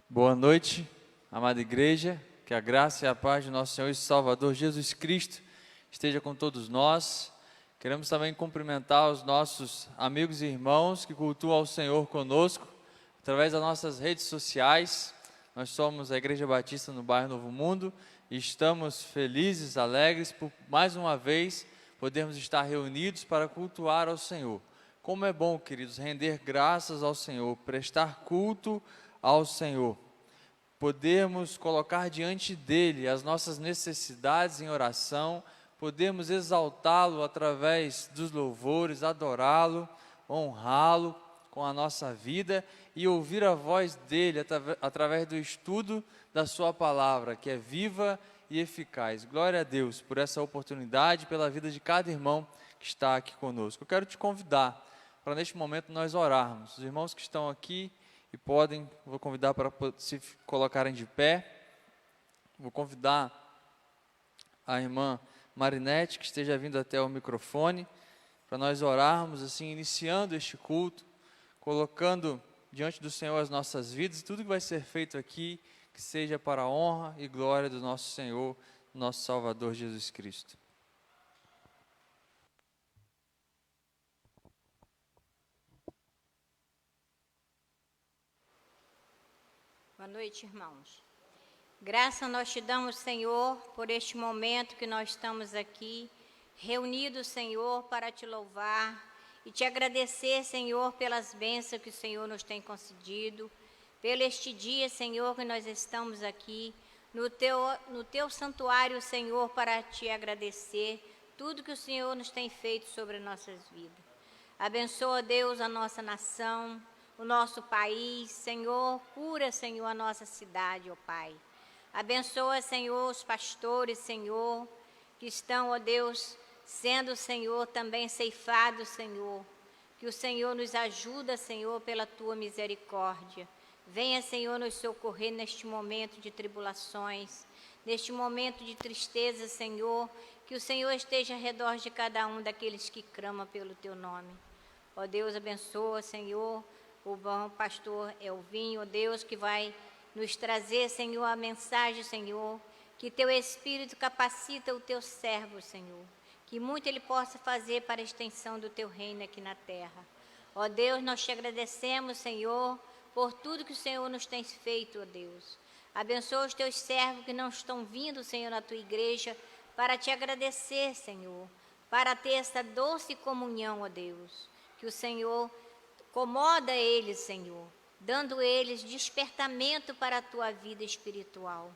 Boa noite, amada igreja, que a graça e a paz de nosso Senhor e Salvador Jesus Cristo esteja com todos nós. Queremos também cumprimentar os nossos amigos e irmãos que cultuam ao Senhor conosco, através das nossas redes sociais. Nós somos a Igreja Batista no bairro Novo Mundo e estamos felizes, alegres por mais uma vez podermos estar reunidos para cultuar ao Senhor. Como é bom, queridos, render graças ao Senhor, prestar culto ao Senhor, podermos colocar diante dEle as nossas necessidades em oração, podemos exaltá-lo através dos louvores, adorá-lo, honrá-lo com a nossa vida e ouvir a voz dEle através do estudo da sua palavra, que é viva e eficaz. Glória a Deus por essa oportunidade, pela vida de cada irmão que está aqui conosco. Eu quero te convidar para neste momento nós orarmos. Os irmãos que estão aqui e podem, vou convidar para se colocarem de pé. Vou convidar a irmã Marinete, que esteja vindo até o microfone, para nós orarmos, assim, iniciando este culto, colocando diante do Senhor as nossas vidas, e tudo que vai ser feito aqui, que seja para a honra e glória do nosso Senhor, nosso Salvador Jesus Cristo. Boa noite, irmãos. Graça nós te damos, Senhor, por este momento que nós estamos aqui, reunidos, Senhor, para te louvar e te agradecer, Senhor, pelas bênçãos que o Senhor nos tem concedido, pelo este dia, Senhor, que nós estamos aqui no teu santuário, Senhor, para te agradecer tudo que o Senhor nos tem feito sobre as nossas vidas. Abençoa, Deus, a nossa nação, o nosso país, Senhor, cura, Senhor, a nossa cidade, ó Pai. Abençoa, Senhor, os pastores, Senhor, que estão, ó Deus, sendo, Senhor, também ceifados, Senhor. Que o Senhor nos ajuda, Senhor, pela Tua misericórdia. Venha, Senhor, nos socorrer neste momento de tribulações, neste momento de tristeza, Senhor. Que o Senhor esteja ao redor de cada um daqueles que clamam pelo Teu nome. Ó Deus, abençoa, Senhor, o bom pastor Elvinho, ó Deus, que vai nos trazer, Senhor, a mensagem, Senhor, que Teu Espírito capacita o Teu servo, Senhor, que muito ele possa fazer para a extensão do Teu reino aqui na terra. Ó Deus, nós te agradecemos, Senhor, por tudo que o Senhor nos tem feito, ó Deus. Abençoa os Teus servos que não estão vindo, Senhor, na Tua igreja, para te agradecer, Senhor, para ter essa doce comunhão, ó Deus, que o Senhor acomoda eles, Senhor, dando eles despertamento para a Tua vida espiritual.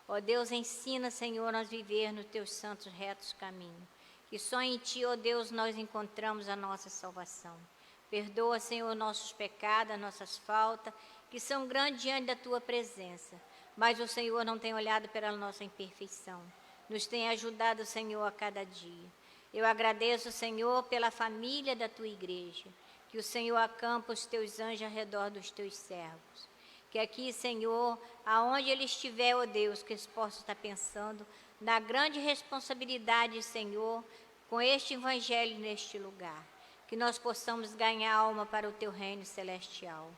Ó Deus, ensina, Senhor, nós viver nos Teus santos retos caminhos. Que só em Ti, ó Deus, nós encontramos a nossa salvação. Perdoa, Senhor, nossos pecados, nossas faltas, que são grandes diante da Tua presença. Mas o Senhor não tem olhado pela nossa imperfeição. Nos tem ajudado, Senhor, a cada dia. Eu agradeço, Senhor, pela família da Tua igreja. Que o Senhor acampa os Teus anjos ao redor dos Teus servos. Que aqui, Senhor, aonde ele estiver, ó Deus, que eles possam estar pensando na grande responsabilidade, Senhor, com este evangelho neste lugar. Que nós possamos ganhar alma para o Teu reino celestial.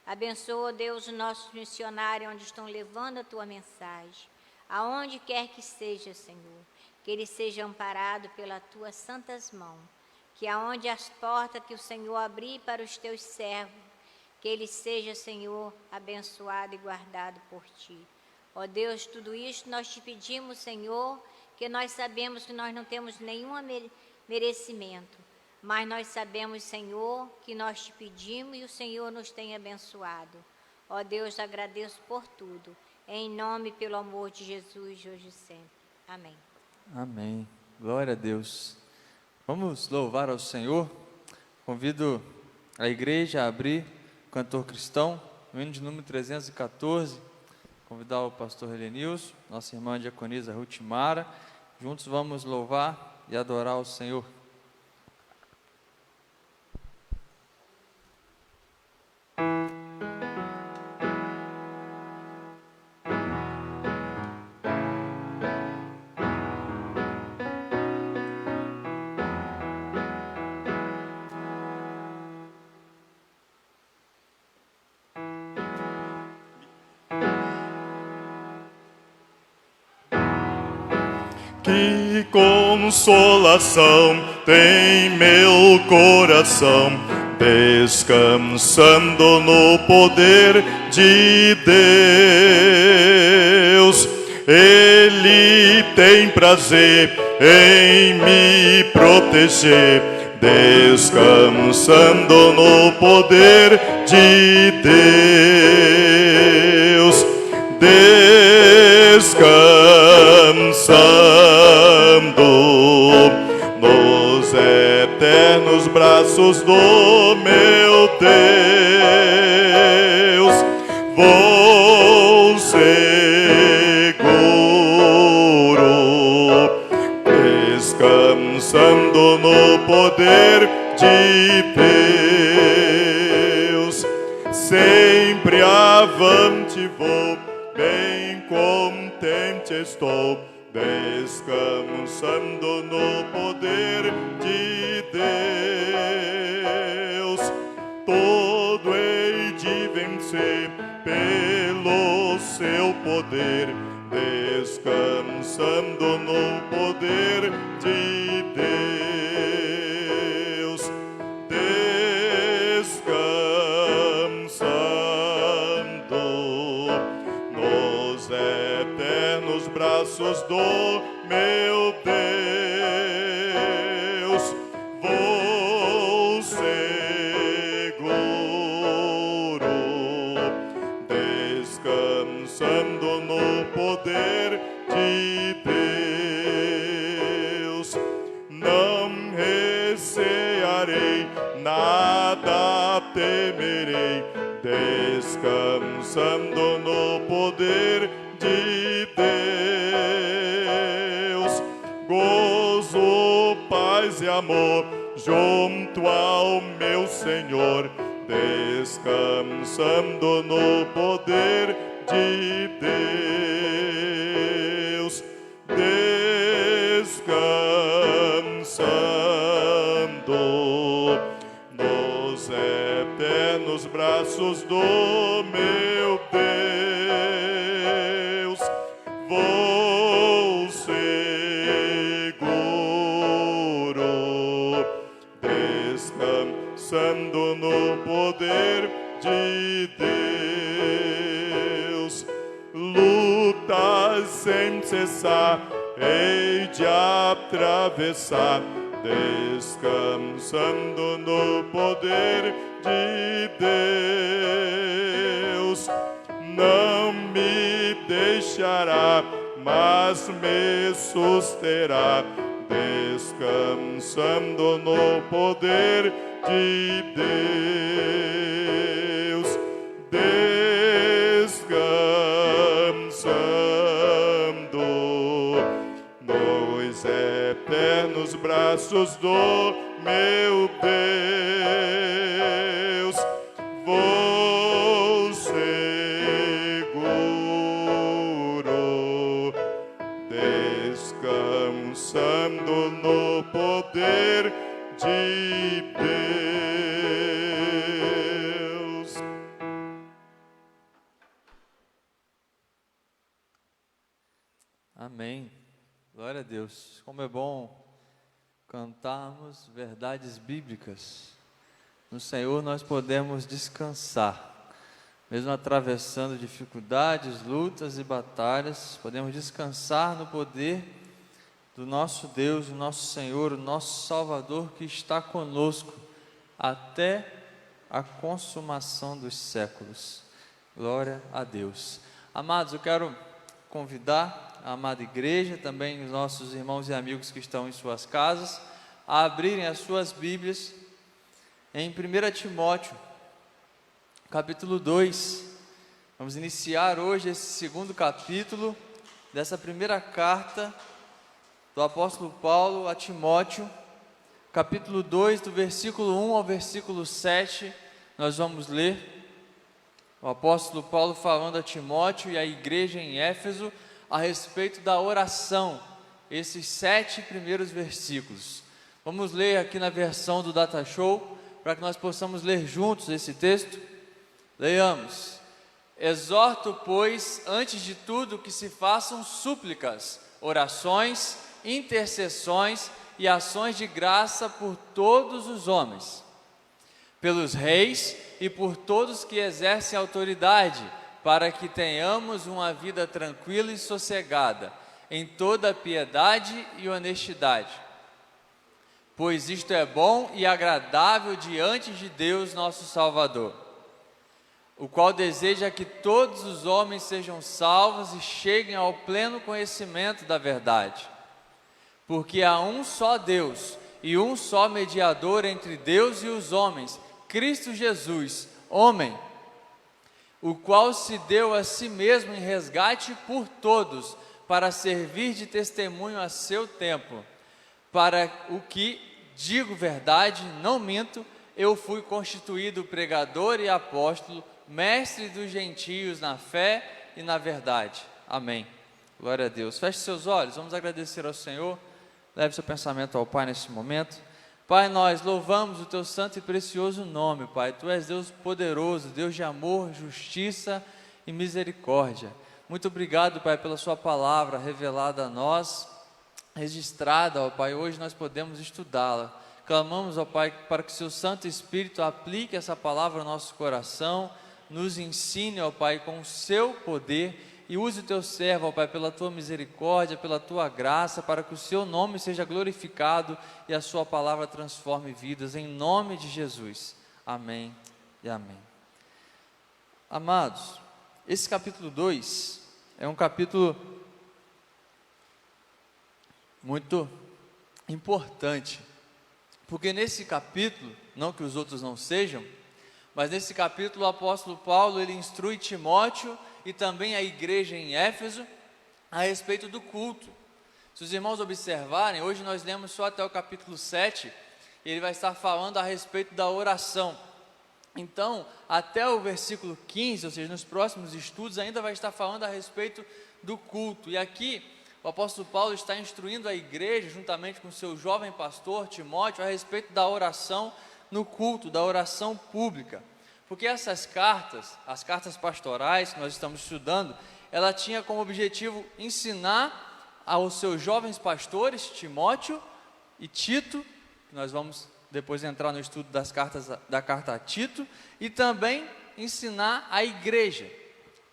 Abençoa, Deus, os nossos missionários onde estão levando a Tua mensagem. Aonde quer que seja, Senhor, que eles sejam amparados pelas Tuas santas mãos. Que aonde as portas que o Senhor abrir para os Teus servos, que ele seja, Senhor, abençoado e guardado por Ti. Ó Deus, tudo isso nós te pedimos, Senhor, que nós sabemos que nós não temos nenhum merecimento, mas nós sabemos, Senhor, que nós te pedimos e o Senhor nos tem abençoado. Ó Deus, agradeço por tudo, em nome e pelo amor de Jesus, hoje e sempre. Amém. Amém. Glória a Deus. Vamos louvar ao Senhor. Convido a igreja a abrir o cantor cristão, no hino de número 314. Convidar o pastor Helenilson, nossa irmã diaconisa Ruth Mara. Juntos vamos louvar e adorar o Senhor. Que consolação tem meu coração, descansando no poder de Deus. Ele tem prazer em me proteger, descansando no poder de Deus. Descansando nos eternos braços do meu Deus, vou seguro, descansando no poder de Deus. Sempre avante vou, bem contente estou, descansando no poder de Deus. Todo hei de vencer pelo seu poder, descansando no poder de Deus. Descansando nos eternos braços do meu Deus, vou seguro, descansando no poder de Deus. Não recearei, nada temerei, descansando no poder de Deus. Gozo, paz e amor junto ao meu Senhor, descansando no poder de Deus. Descansando nos eternos braços do meu Deus, vou seguro, descansando no poder de Deus. Lutas sem cessar hei de atravessar, descansando no poder de Deus. Não me deixará, mas me susterá, descansando no poder de Deus. Descansando nos eternos braços do meu Deus, vou seguro, descansando no poder de Deus. Amém. Glória a Deus. Como é bom cantarmos verdades bíblicas. No Senhor nós podemos descansar. Mesmo atravessando dificuldades, lutas e batalhas, podemos descansar no poder do nosso Deus, o nosso Senhor, o nosso Salvador, que está conosco até a consumação dos séculos. Glória a Deus. Amados, eu quero convidar a amada igreja, também os nossos irmãos e amigos que estão em suas casas, a abrirem as suas Bíblias em 1 Timóteo, capítulo 2. Vamos iniciar hoje esse segundo capítulo dessa primeira carta do apóstolo Paulo a Timóteo, capítulo 2, do versículo 1 ao versículo 7, nós vamos ler o apóstolo Paulo falando a Timóteo e à igreja em Éfeso a respeito da oração, esses 7 primeiros versículos. Vamos ler aqui na versão do Data Show, para que nós possamos ler juntos esse texto. Leiamos: exorto, pois, antes de tudo, que se façam súplicas, orações intercessões e ações de graça por todos os homens, pelos reis e por todos que exercem autoridade, para que tenhamos uma vida tranquila e sossegada, em toda piedade e honestidade. Pois isto é bom e agradável diante de Deus nosso Salvador, o qual deseja que todos os homens sejam salvos e cheguem ao pleno conhecimento da verdade. Porque há um só Deus e um só mediador entre Deus e os homens, Cristo Jesus, homem, o qual se deu a si mesmo em resgate por todos, para servir de testemunho a seu tempo. Para o que, digo verdade, não minto, eu fui constituído pregador e apóstolo, mestre dos gentios na fé e na verdade. Amém. Glória a Deus. Feche seus olhos, vamos agradecer ao Senhor. Leve seu pensamento ao Pai nesse momento. Pai, nós louvamos o Teu santo e precioso nome, Pai. Tu és Deus poderoso, Deus de amor, justiça e misericórdia. Muito obrigado, Pai, pela Sua palavra revelada a nós, registrada, ó Pai. Hoje nós podemos estudá-la. Clamamos, ó Pai, para que o Seu Santo Espírito aplique essa palavra ao nosso coração, nos ensine, ó Pai, com o Seu poder, e use o Teu servo, ó Pai, pela Tua misericórdia, pela Tua graça, para que o Seu nome seja glorificado e a Sua palavra transforme vidas, em nome de Jesus. Amém e amém. Amados, esse capítulo 2 é um capítulo muito importante, porque nesse capítulo, não que os outros não sejam, mas nesse capítulo o apóstolo Paulo, ele instrui Timóteo e também a igreja em Éfeso a respeito do culto. Se os irmãos observarem, hoje nós lemos só até o capítulo 7, e ele vai estar falando a respeito da oração. Então, até o versículo 15, ou seja, nos próximos estudos, ainda vai estar falando a respeito do culto. E aqui, o apóstolo Paulo está instruindo a igreja, juntamente com o seu jovem pastor, Timóteo, a respeito da oração no culto, da oração pública. Porque essas cartas, as cartas pastorais que nós estamos estudando, ela tinha como objetivo ensinar aos seus jovens pastores, Timóteo e Tito, que nós vamos depois entrar no estudo das cartas, da carta a Tito, e também ensinar a igreja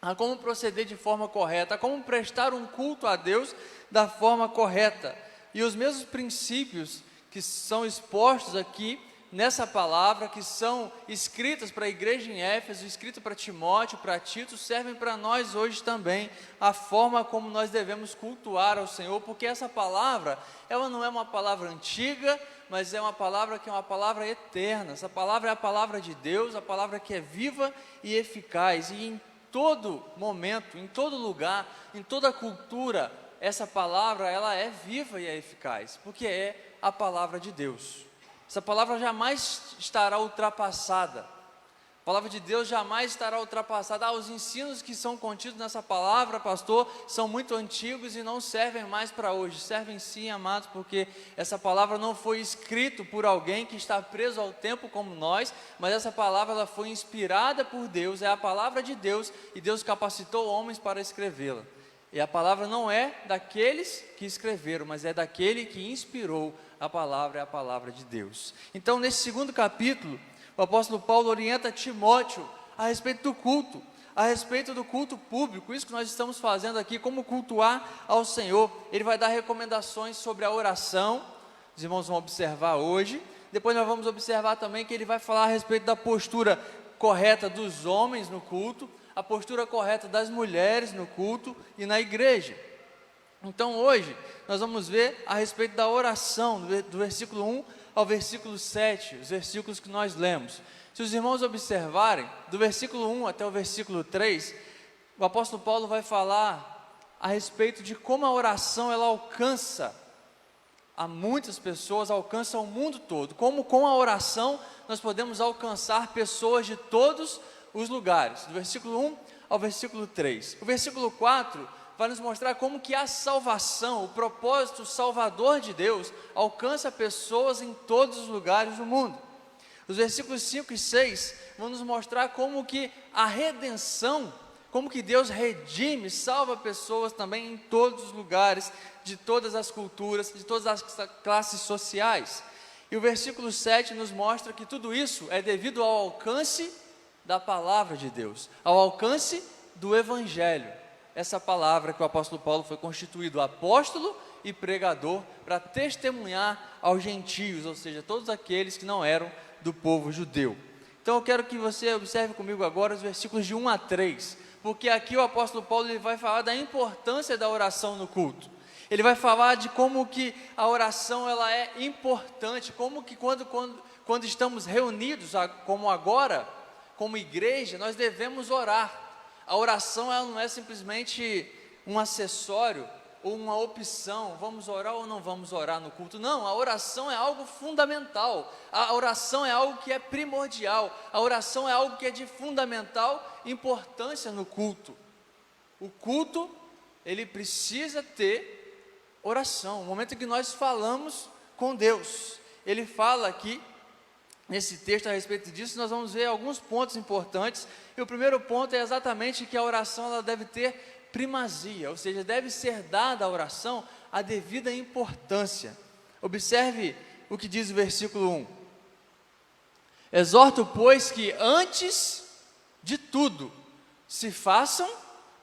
a como proceder de forma correta, a como prestar um culto a Deus da forma correta. E os mesmos princípios que são expostos aqui nessa palavra, que são escritas para a igreja em Éfeso, escritas para Timóteo, para Tito, servem para nós hoje também, a forma como nós devemos cultuar ao Senhor, porque essa palavra, ela não é uma palavra antiga, mas é uma palavra que é uma palavra eterna. Essa palavra é a palavra de Deus, a palavra que é viva e eficaz, e em todo momento, em todo lugar, em toda cultura, essa palavra, ela é viva e é eficaz, porque é a palavra de Deus. Essa palavra jamais estará ultrapassada. A palavra de Deus jamais estará ultrapassada. Os ensinos que são contidos nessa palavra, pastor, são muito antigos e não servem mais para hoje. Servem sim, amados, porque essa palavra não foi escrita por alguém que está preso ao tempo como nós, mas essa palavra ela foi inspirada por Deus, é a palavra de Deus, e Deus capacitou homens para escrevê-la. E a palavra não é daqueles que escreveram, mas é daquele que inspirou. A palavra é a palavra de Deus. Então, nesse segundo capítulo, o apóstolo Paulo orienta Timóteo a respeito do culto, a respeito do culto público, isso que nós estamos fazendo aqui, como cultuar ao Senhor. Ele vai dar recomendações sobre a oração, os irmãos vão observar hoje. Depois nós vamos observar também que ele vai falar a respeito da postura correta dos homens no culto, a postura correta das mulheres no culto e na igreja. Então hoje nós vamos ver a respeito da oração, do versículo 1 ao versículo 7, os versículos que nós lemos. Se os irmãos observarem, do versículo 1 até o versículo 3, o apóstolo Paulo vai falar a respeito de como a oração ela alcança a muitas pessoas, alcança o mundo todo. Como com a oração nós podemos alcançar pessoas de todos os lugares, do versículo 1 ao versículo 3. O versículo 4 vai nos mostrar como que a salvação, o propósito salvador de Deus, alcança pessoas em todos os lugares do mundo. Os versículos 5 e 6 vão nos mostrar como que a redenção, como que Deus redime, salva pessoas também em todos os lugares, de todas as culturas, de todas as classes sociais. E o versículo 7 nos mostra que tudo isso é devido ao alcance da palavra de Deus, ao alcance do Evangelho. Essa palavra que o apóstolo Paulo foi constituído apóstolo e pregador para testemunhar aos gentios, ou seja, todos aqueles que não eram do povo judeu. Então eu quero que você observe comigo agora os versículos de 1 a 3, porque aqui o apóstolo Paulo ele vai falar da importância da oração no culto. Ele vai falar de como que a oração ela é importante, como que quando estamos reunidos, como agora, como igreja, nós devemos orar. A oração ela não é simplesmente um acessório ou uma opção, vamos orar ou não vamos orar no culto. Não, a oração é algo fundamental, a oração é algo que é primordial, a oração é algo que é de fundamental importância no culto. O culto, ele precisa ter oração, o momento em que nós falamos com Deus. Ele fala aqui, nesse texto a respeito disso, nós vamos ver alguns pontos importantes, e o primeiro ponto é exatamente que a oração ela deve ter primazia, ou seja, deve ser dada à oração a devida importância. Observe o que diz o versículo 1. Exorto, pois, que antes de tudo se façam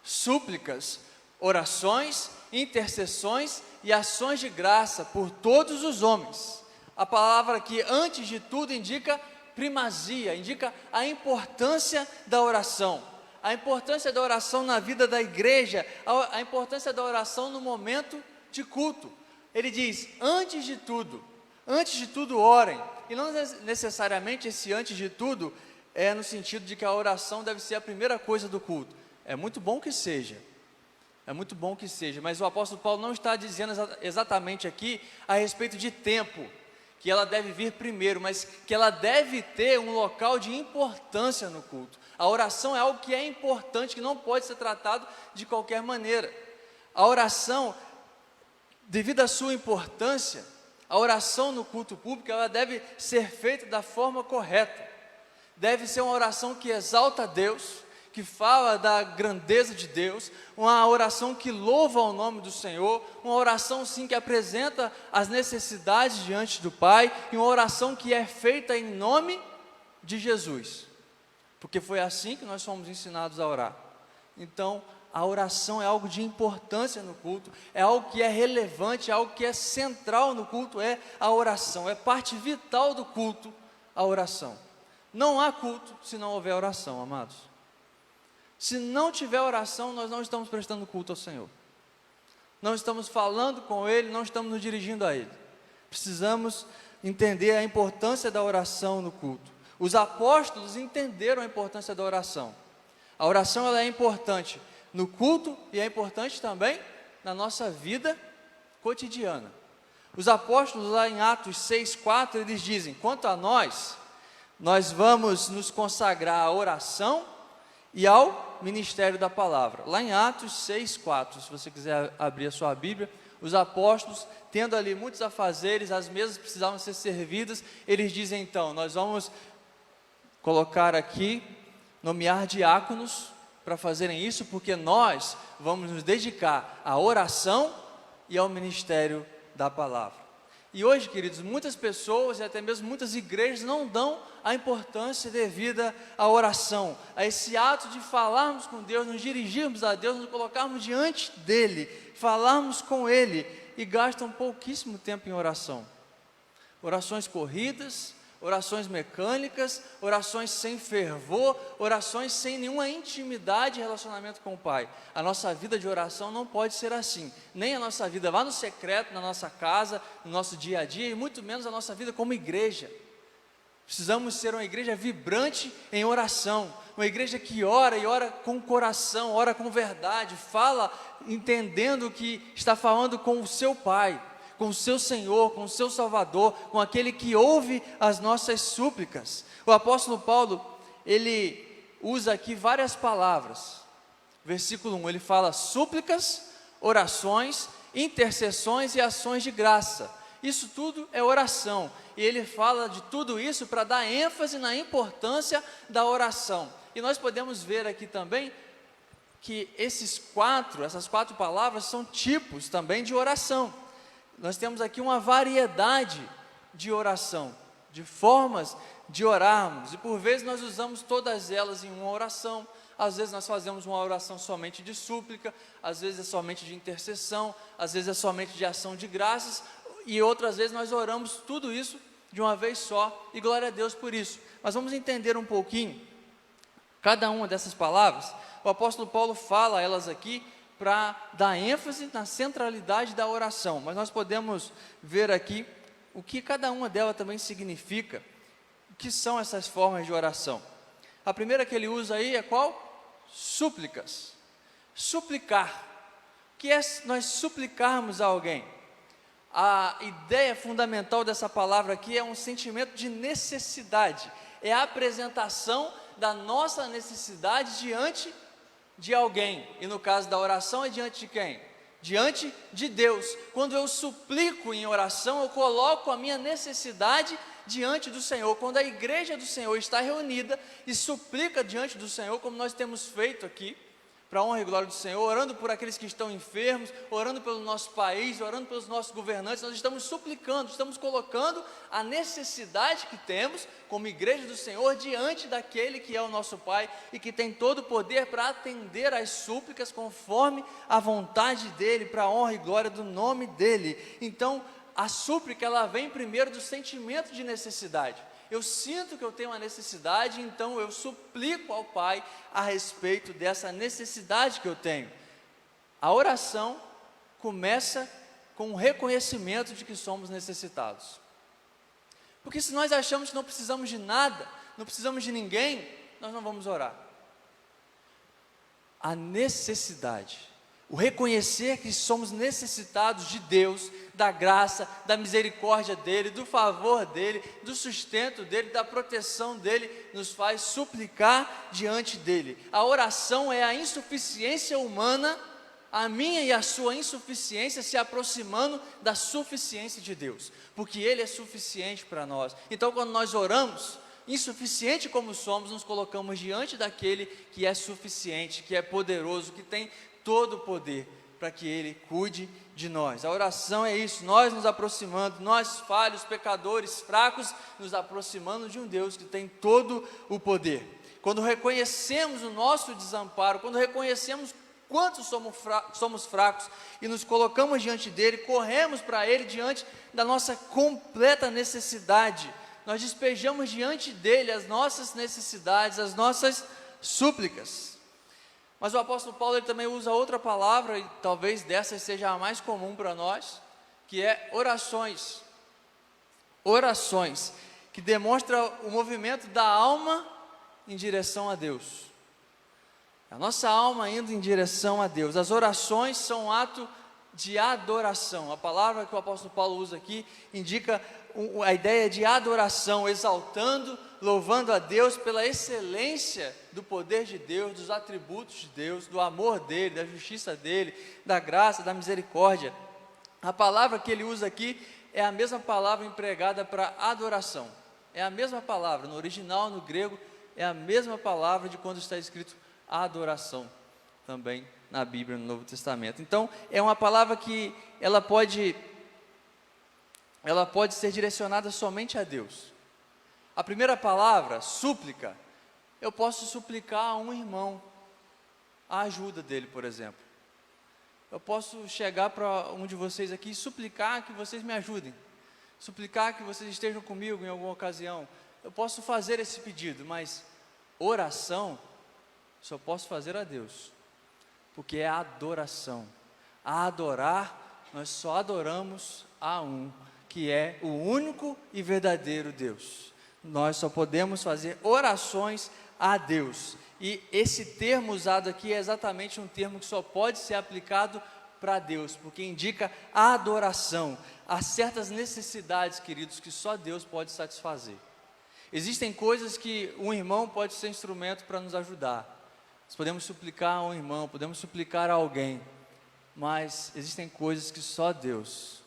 súplicas, orações, intercessões e ações de graça por todos os homens. A palavra aqui, antes de tudo, indica primazia, indica a importância da oração. A importância da oração na vida da igreja, a importância da oração no momento de culto. Ele diz, antes de tudo orem. E não necessariamente esse antes de tudo é no sentido de que a oração deve ser a primeira coisa do culto. É muito bom que seja, mas o apóstolo Paulo não está dizendo exatamente aqui a respeito de tempo, que ela deve vir primeiro, mas que ela deve ter um local de importância no culto. A oração é algo que é importante, que não pode ser tratado de qualquer maneira. A oração, devido à sua importância, a oração no culto público, ela deve ser feita da forma correta. Deve ser uma oração que exalta a Deus, que fala da grandeza de Deus, uma oração que louva o nome do Senhor, uma oração sim que apresenta as necessidades diante do Pai, e uma oração que é feita em nome de Jesus, porque foi assim que nós fomos ensinados a orar. Então, a oração é algo de importância no culto, é algo que é relevante, é algo que é central no culto, é a oração, é parte vital do culto, a oração. Não há culto se não houver oração, amados. Se não tiver oração, nós não estamos prestando culto ao Senhor. Não estamos falando com Ele, não estamos nos dirigindo a Ele. Precisamos entender a importância da oração no culto. Os apóstolos entenderam a importância da oração. A oração ela é importante no culto e é importante também na nossa vida cotidiana. Os apóstolos lá em Atos 6:4, eles dizem, quanto a nós vamos nos consagrar à oração e ao ministério da palavra. Lá em Atos 6:4, se você quiser abrir a sua Bíblia, os apóstolos, tendo ali muitos afazeres, as mesas precisavam ser servidas, eles dizem então, nós vamos colocar aqui, nomear diáconos para fazerem isso, porque nós vamos nos dedicar à oração e ao ministério da palavra. E hoje, queridos, muitas pessoas e até mesmo muitas igrejas não dão a importância devida à oração, a esse ato de falarmos com Deus, nos dirigirmos a Deus, nos colocarmos diante dEle, falarmos com Ele, e gastam pouquíssimo tempo em oração. Orações corridas, orações mecânicas, orações sem fervor, orações sem nenhuma intimidade e relacionamento com o Pai. A nossa vida de oração não pode ser assim, nem a nossa vida lá no secreto, na nossa casa, no nosso dia a dia, e muito menos a nossa vida como igreja. Precisamos ser uma igreja vibrante em oração, uma igreja que ora e ora com coração, ora com verdade, fala entendendo que está falando com o seu Pai, com o seu Senhor, com o seu Salvador, com aquele que ouve as nossas súplicas. O apóstolo Paulo, ele usa aqui várias palavras. Versículo 1, ele fala súplicas, orações, intercessões e ações de graça. Isso tudo é oração, e ele fala de tudo isso para dar ênfase na importância da oração. E nós podemos ver aqui também que essas quatro palavras são tipos também de oração. Nós temos aqui uma variedade de oração, de formas de orarmos, e por vezes nós usamos todas elas em uma oração. Às vezes nós fazemos uma oração somente de súplica, às vezes é somente de intercessão, às vezes é somente de ação de graças, e outras vezes nós oramos tudo isso de uma vez só, e glória a Deus por isso. Mas vamos entender um pouquinho cada uma dessas palavras. O apóstolo Paulo fala elas aqui para dar ênfase na centralidade da oração, mas nós podemos ver aqui o que cada uma delas também significa, o que são essas formas de oração. A primeira que ele usa aí é qual? Súplicas. Suplicar. O que é nós suplicarmos a alguém? A ideia fundamental dessa palavra aqui é um sentimento de necessidade, é a apresentação da nossa necessidade diante de alguém, e no caso da oração é diante de quem? Diante de Deus. Quando eu suplico em oração, eu coloco a minha necessidade diante do Senhor. Quando a igreja do Senhor está reunida e suplica diante do Senhor, como nós temos feito aqui, para a honra e glória do Senhor, orando por aqueles que estão enfermos, orando pelo nosso país, orando pelos nossos governantes, nós estamos suplicando, estamos colocando a necessidade que temos como igreja do Senhor diante daquele que é o nosso Pai e que tem todo o poder para atender às súplicas conforme a vontade dEle, para a honra e glória do nome dEle. Então, a súplica, ela vem primeiro do sentimento de necessidade. Eu sinto que eu tenho uma necessidade, então eu suplico ao Pai a respeito dessa necessidade que eu tenho. A oração começa com o reconhecimento de que somos necessitados. Porque se nós achamos que não precisamos de nada, não precisamos de ninguém, nós não vamos orar. A necessidade, o reconhecer que somos necessitados de Deus, da graça, da misericórdia dEle, do favor dEle, do sustento dEle, da proteção dEle, nos faz suplicar diante dEle. A oração é a insuficiência humana, a minha e a sua insuficiência se aproximando da suficiência de Deus, porque Ele é suficiente para nós. Então, quando nós oramos, insuficiente como somos, nos colocamos diante daquele que é suficiente, que é poderoso, que tem todo o poder para que Ele cuide de nós. A oração é isso, nós nos aproximando, nós falhos, pecadores, fracos, nos aproximando de um Deus que tem todo o poder. Quando reconhecemos o nosso desamparo, quando reconhecemos quanto somos fracos e nos colocamos diante dEle, corremos para Ele diante da nossa completa necessidade, nós despejamos diante dEle as nossas necessidades, as nossas súplicas. Mas o apóstolo Paulo ele também usa outra palavra, e talvez dessas seja a mais comum para nós, que é orações. Orações, que demonstra o movimento da alma em direção a Deus. A nossa alma indo em direção a Deus. As orações são um ato de adoração. A palavra que o apóstolo Paulo usa aqui indica a ideia de adoração, exaltando, louvando a Deus pela excelência do poder de Deus, dos atributos de Deus, do amor dEle, da justiça dEle, da graça, da misericórdia. A palavra que ele usa aqui é a mesma palavra empregada para adoração. É a mesma palavra, no original, no grego, é a mesma palavra de quando está escrito adoração, também na Bíblia, no Novo Testamento. Então, é uma palavra que ela pode ser direcionada somente a Deus. A primeira palavra, súplica, eu posso suplicar a um irmão a ajuda dele, por exemplo. Eu posso chegar para um de vocês aqui e suplicar que vocês me ajudem, suplicar que vocês estejam comigo em alguma ocasião. Eu posso fazer esse pedido, mas oração só posso fazer a Deus, porque é adoração. A adorar, nós só adoramos a um, que é o único e verdadeiro Deus. Nós só podemos fazer orações a Deus. E esse termo usado aqui é exatamente um termo que só pode ser aplicado para Deus, porque indica a adoração. Há certas necessidades, queridos, que só Deus pode satisfazer. Existem coisas que um irmão pode ser instrumento para nos ajudar. Nós podemos suplicar a um irmão, podemos suplicar a alguém, mas existem coisas que só Deus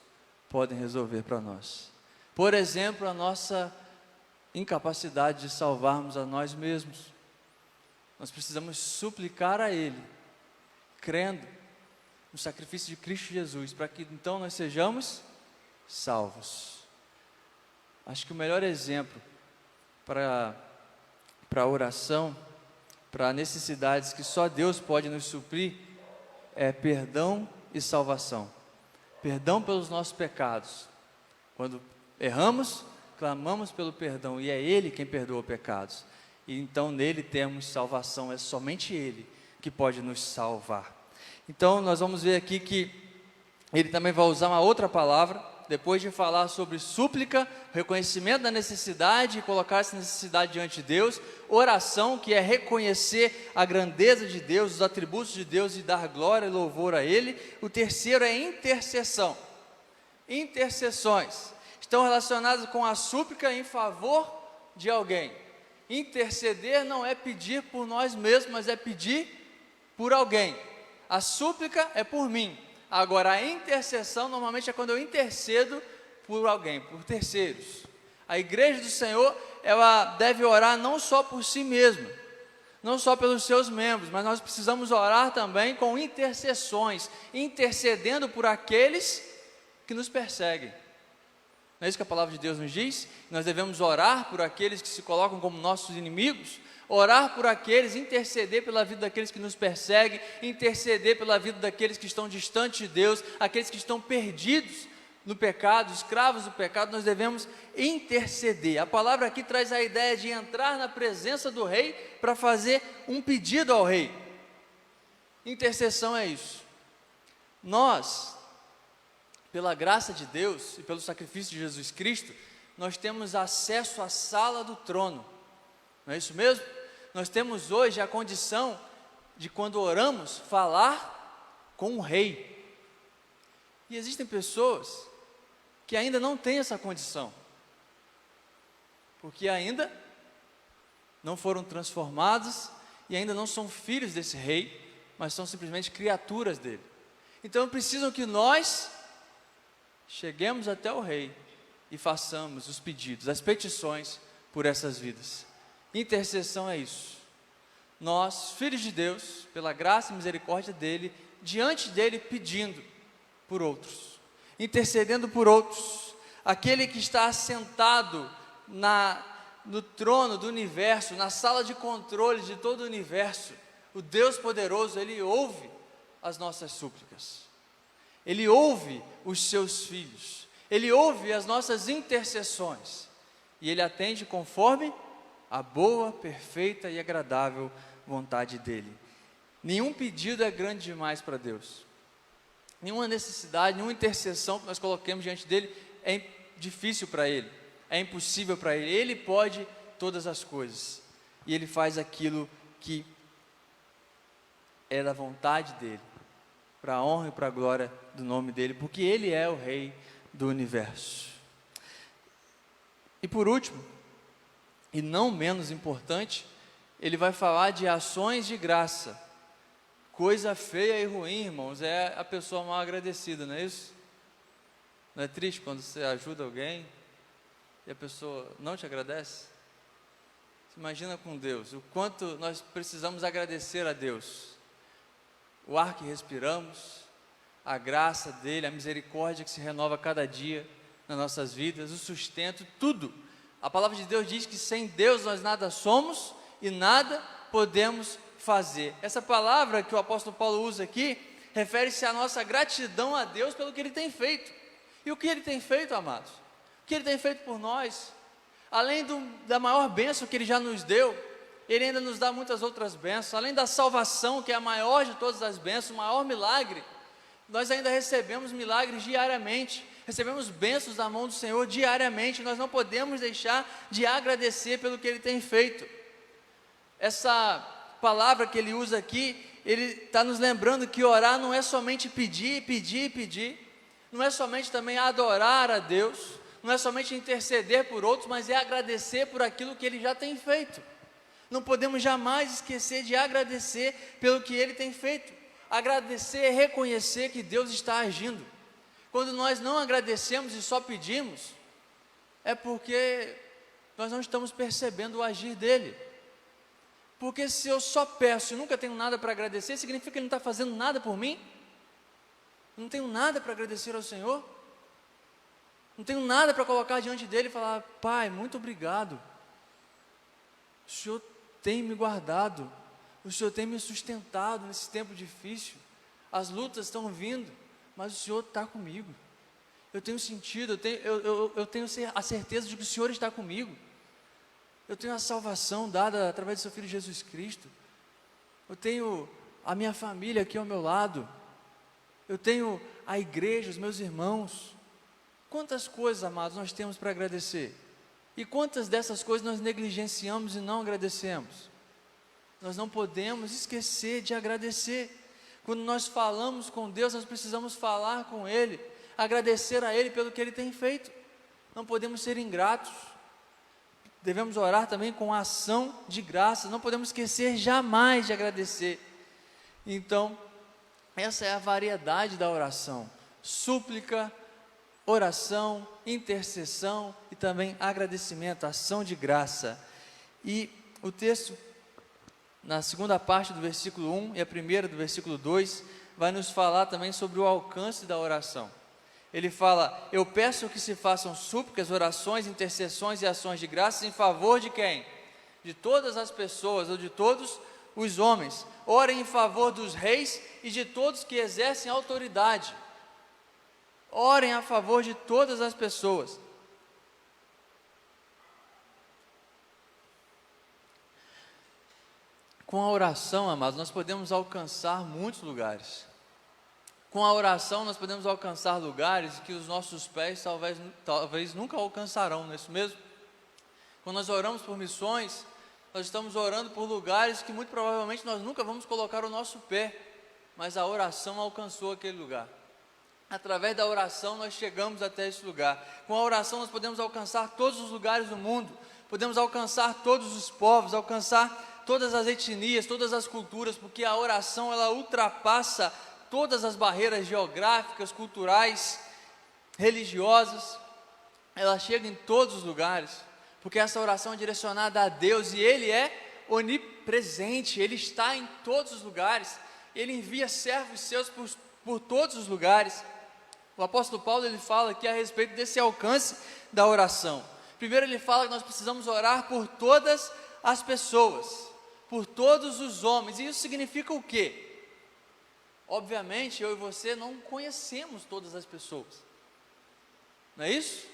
pode resolver para nós. Por exemplo, a nossa incapacidade de salvarmos a nós mesmos. Nós precisamos suplicar a Ele crendo no sacrifício de Cristo Jesus, para que então nós sejamos salvos. Acho que o melhor exemplo para a oração, para necessidades que só Deus pode nos suprir, é perdão e salvação. Perdão pelos nossos pecados. Quando erramos, clamamos pelo perdão, e é Ele quem perdoa pecados. E então nele temos salvação, é somente Ele que pode nos salvar. Então nós vamos ver aqui que ele também vai usar uma outra palavra, depois de falar sobre súplica, reconhecimento da necessidade e colocar essa necessidade diante de Deus, oração, que é reconhecer a grandeza de Deus, os atributos de Deus e dar glória e louvor a Ele. O terceiro é intercessão. Intercessões estão relacionadas com a súplica em favor de alguém. Interceder não é pedir por nós mesmos, mas é pedir por alguém. A súplica é por mim. Agora, a intercessão normalmente é quando eu intercedo por alguém, por terceiros. A igreja do Senhor, ela deve orar não só por si mesma, não só pelos seus membros, mas nós precisamos orar também com intercessões, intercedendo por aqueles que nos perseguem. Não é isso que a palavra de Deus nos diz? Nós devemos orar por aqueles que se colocam como nossos inimigos, orar por aqueles, interceder pela vida daqueles que nos perseguem, interceder pela vida daqueles que estão distantes de Deus, aqueles que estão perdidos no pecado, escravos do pecado. Nós devemos interceder. A palavra aqui traz a ideia de entrar na presença do rei para fazer um pedido ao rei. Intercessão é isso. Nós, pela graça de Deus e pelo sacrifício de Jesus Cristo, nós temos acesso à sala do trono. Não é isso mesmo? Nós temos hoje a condição de, quando oramos, falar com o rei. E existem pessoas que ainda não têm essa condição, porque ainda não foram transformados e ainda não são filhos desse rei, mas são simplesmente criaturas dele. Então precisam que nós cheguemos até o rei e façamos os pedidos, as petições por essas vidas. Intercessão é isso. Nós, filhos de Deus, pela graça e misericórdia dele, diante dele pedindo por outros, intercedendo por outros. Aquele que está assentado no trono do universo, na sala de controle de todo o universo, o Deus poderoso, ele ouve as nossas súplicas. Ele ouve os seus filhos. Ele ouve as nossas intercessões. E ele atende conforme a boa, perfeita e agradável vontade dele. Nenhum pedido é grande demais para Deus. Nenhuma necessidade, nenhuma intercessão que nós coloquemos diante dele é difícil para ele, é impossível para ele. Ele pode todas as coisas e ele faz aquilo que é da vontade dele, para a honra e para a glória do nome dele, porque ele é o rei do universo. E por último, e não menos importante, ele vai falar de ações de graça. Coisa feia e ruim, irmãos, é a pessoa mal agradecida, não é isso? Não é triste quando você ajuda alguém e a pessoa não te agradece? Você imagina com Deus, o quanto nós precisamos agradecer a Deus. O ar que respiramos, a graça dele, a misericórdia que se renova cada dia nas nossas vidas, o sustento, tudo. A palavra de Deus diz que sem Deus nós nada somos e nada podemos fazer. Essa palavra que o apóstolo Paulo usa aqui, refere-se à nossa gratidão a Deus pelo que Ele tem feito. E o que Ele tem feito, amados? O que Ele tem feito por nós? Além da maior bênção que Ele já nos deu, Ele ainda nos dá muitas outras bênçãos. Além da salvação, que é a maior de todas as bênçãos, o maior milagre, nós ainda recebemos milagres diariamente. Recebemos bênçãos da mão do Senhor diariamente. Nós não podemos deixar de agradecer pelo que Ele tem feito. Essa palavra que Ele usa aqui, Ele está nos lembrando que orar não é somente pedir, pedir, pedir. Não é somente também adorar a Deus. Não é somente interceder por outros, mas é agradecer por aquilo que Ele já tem feito. Não podemos jamais esquecer de agradecer pelo que Ele tem feito. Agradecer é reconhecer que Deus está agindo. Quando nós não agradecemos e só pedimos, é porque nós não estamos percebendo o agir dele. Porque se eu só peço e nunca tenho nada para agradecer, significa que Ele não está fazendo nada por mim? Não tenho nada para agradecer ao Senhor? Não tenho nada para colocar diante dEle e falar: Pai, muito obrigado. O Senhor tem me guardado, o Senhor tem me sustentado nesse tempo difícil. As lutas estão vindo, mas o Senhor está comigo. Eu tenho sentido, eu tenho a certeza de que o Senhor está comigo. Eu tenho a salvação dada através do seu Filho Jesus Cristo. Eu tenho a minha família aqui ao meu lado. Eu tenho a igreja, os meus irmãos. Quantas coisas, amados, nós temos para agradecer? E quantas dessas coisas nós negligenciamos e não agradecemos? Nós não podemos esquecer de agradecer. Quando nós falamos com Deus, nós precisamos falar com Ele, agradecer a Ele pelo que Ele tem feito. Não podemos ser ingratos. Devemos orar também com ação de graça. Não podemos esquecer jamais de agradecer. Então, essa é a variedade da oração: súplica, oração, intercessão e também agradecimento, ação de graça. E o texto, na segunda parte do versículo 1 e a primeira do versículo 2, vai nos falar também sobre o alcance da oração. Ele fala: eu peço que se façam súplicas, orações, intercessões e ações de graças em favor de quem? De todas as pessoas, ou de todos os homens. Orem em favor dos reis e de todos que exercem autoridade. Orem a favor de todas as pessoas. Com a oração, amados, nós podemos alcançar muitos lugares. Com a oração nós podemos alcançar lugares que os nossos pés talvez nunca alcançarão, não é isso mesmo? Quando nós oramos por missões, nós estamos orando por lugares que muito provavelmente nós nunca vamos colocar o nosso pé, mas a oração alcançou aquele lugar. Através da oração nós chegamos até esse lugar. Com a oração nós podemos alcançar todos os lugares do mundo, podemos alcançar todos os povos, alcançar todas as etnias, todas as culturas, porque a oração ela ultrapassa todas as barreiras geográficas, culturais, religiosas. Ela chega em todos os lugares, porque essa oração é direcionada a Deus e Ele é onipresente, Ele está em todos os lugares, Ele envia servos seus por todos os lugares. O apóstolo Paulo ele fala aqui a respeito desse alcance da oração. Primeiro ele fala que nós precisamos orar por todas as pessoas, por todos os homens. E isso significa o quê? Obviamente eu e você não conhecemos todas as pessoas, não é isso?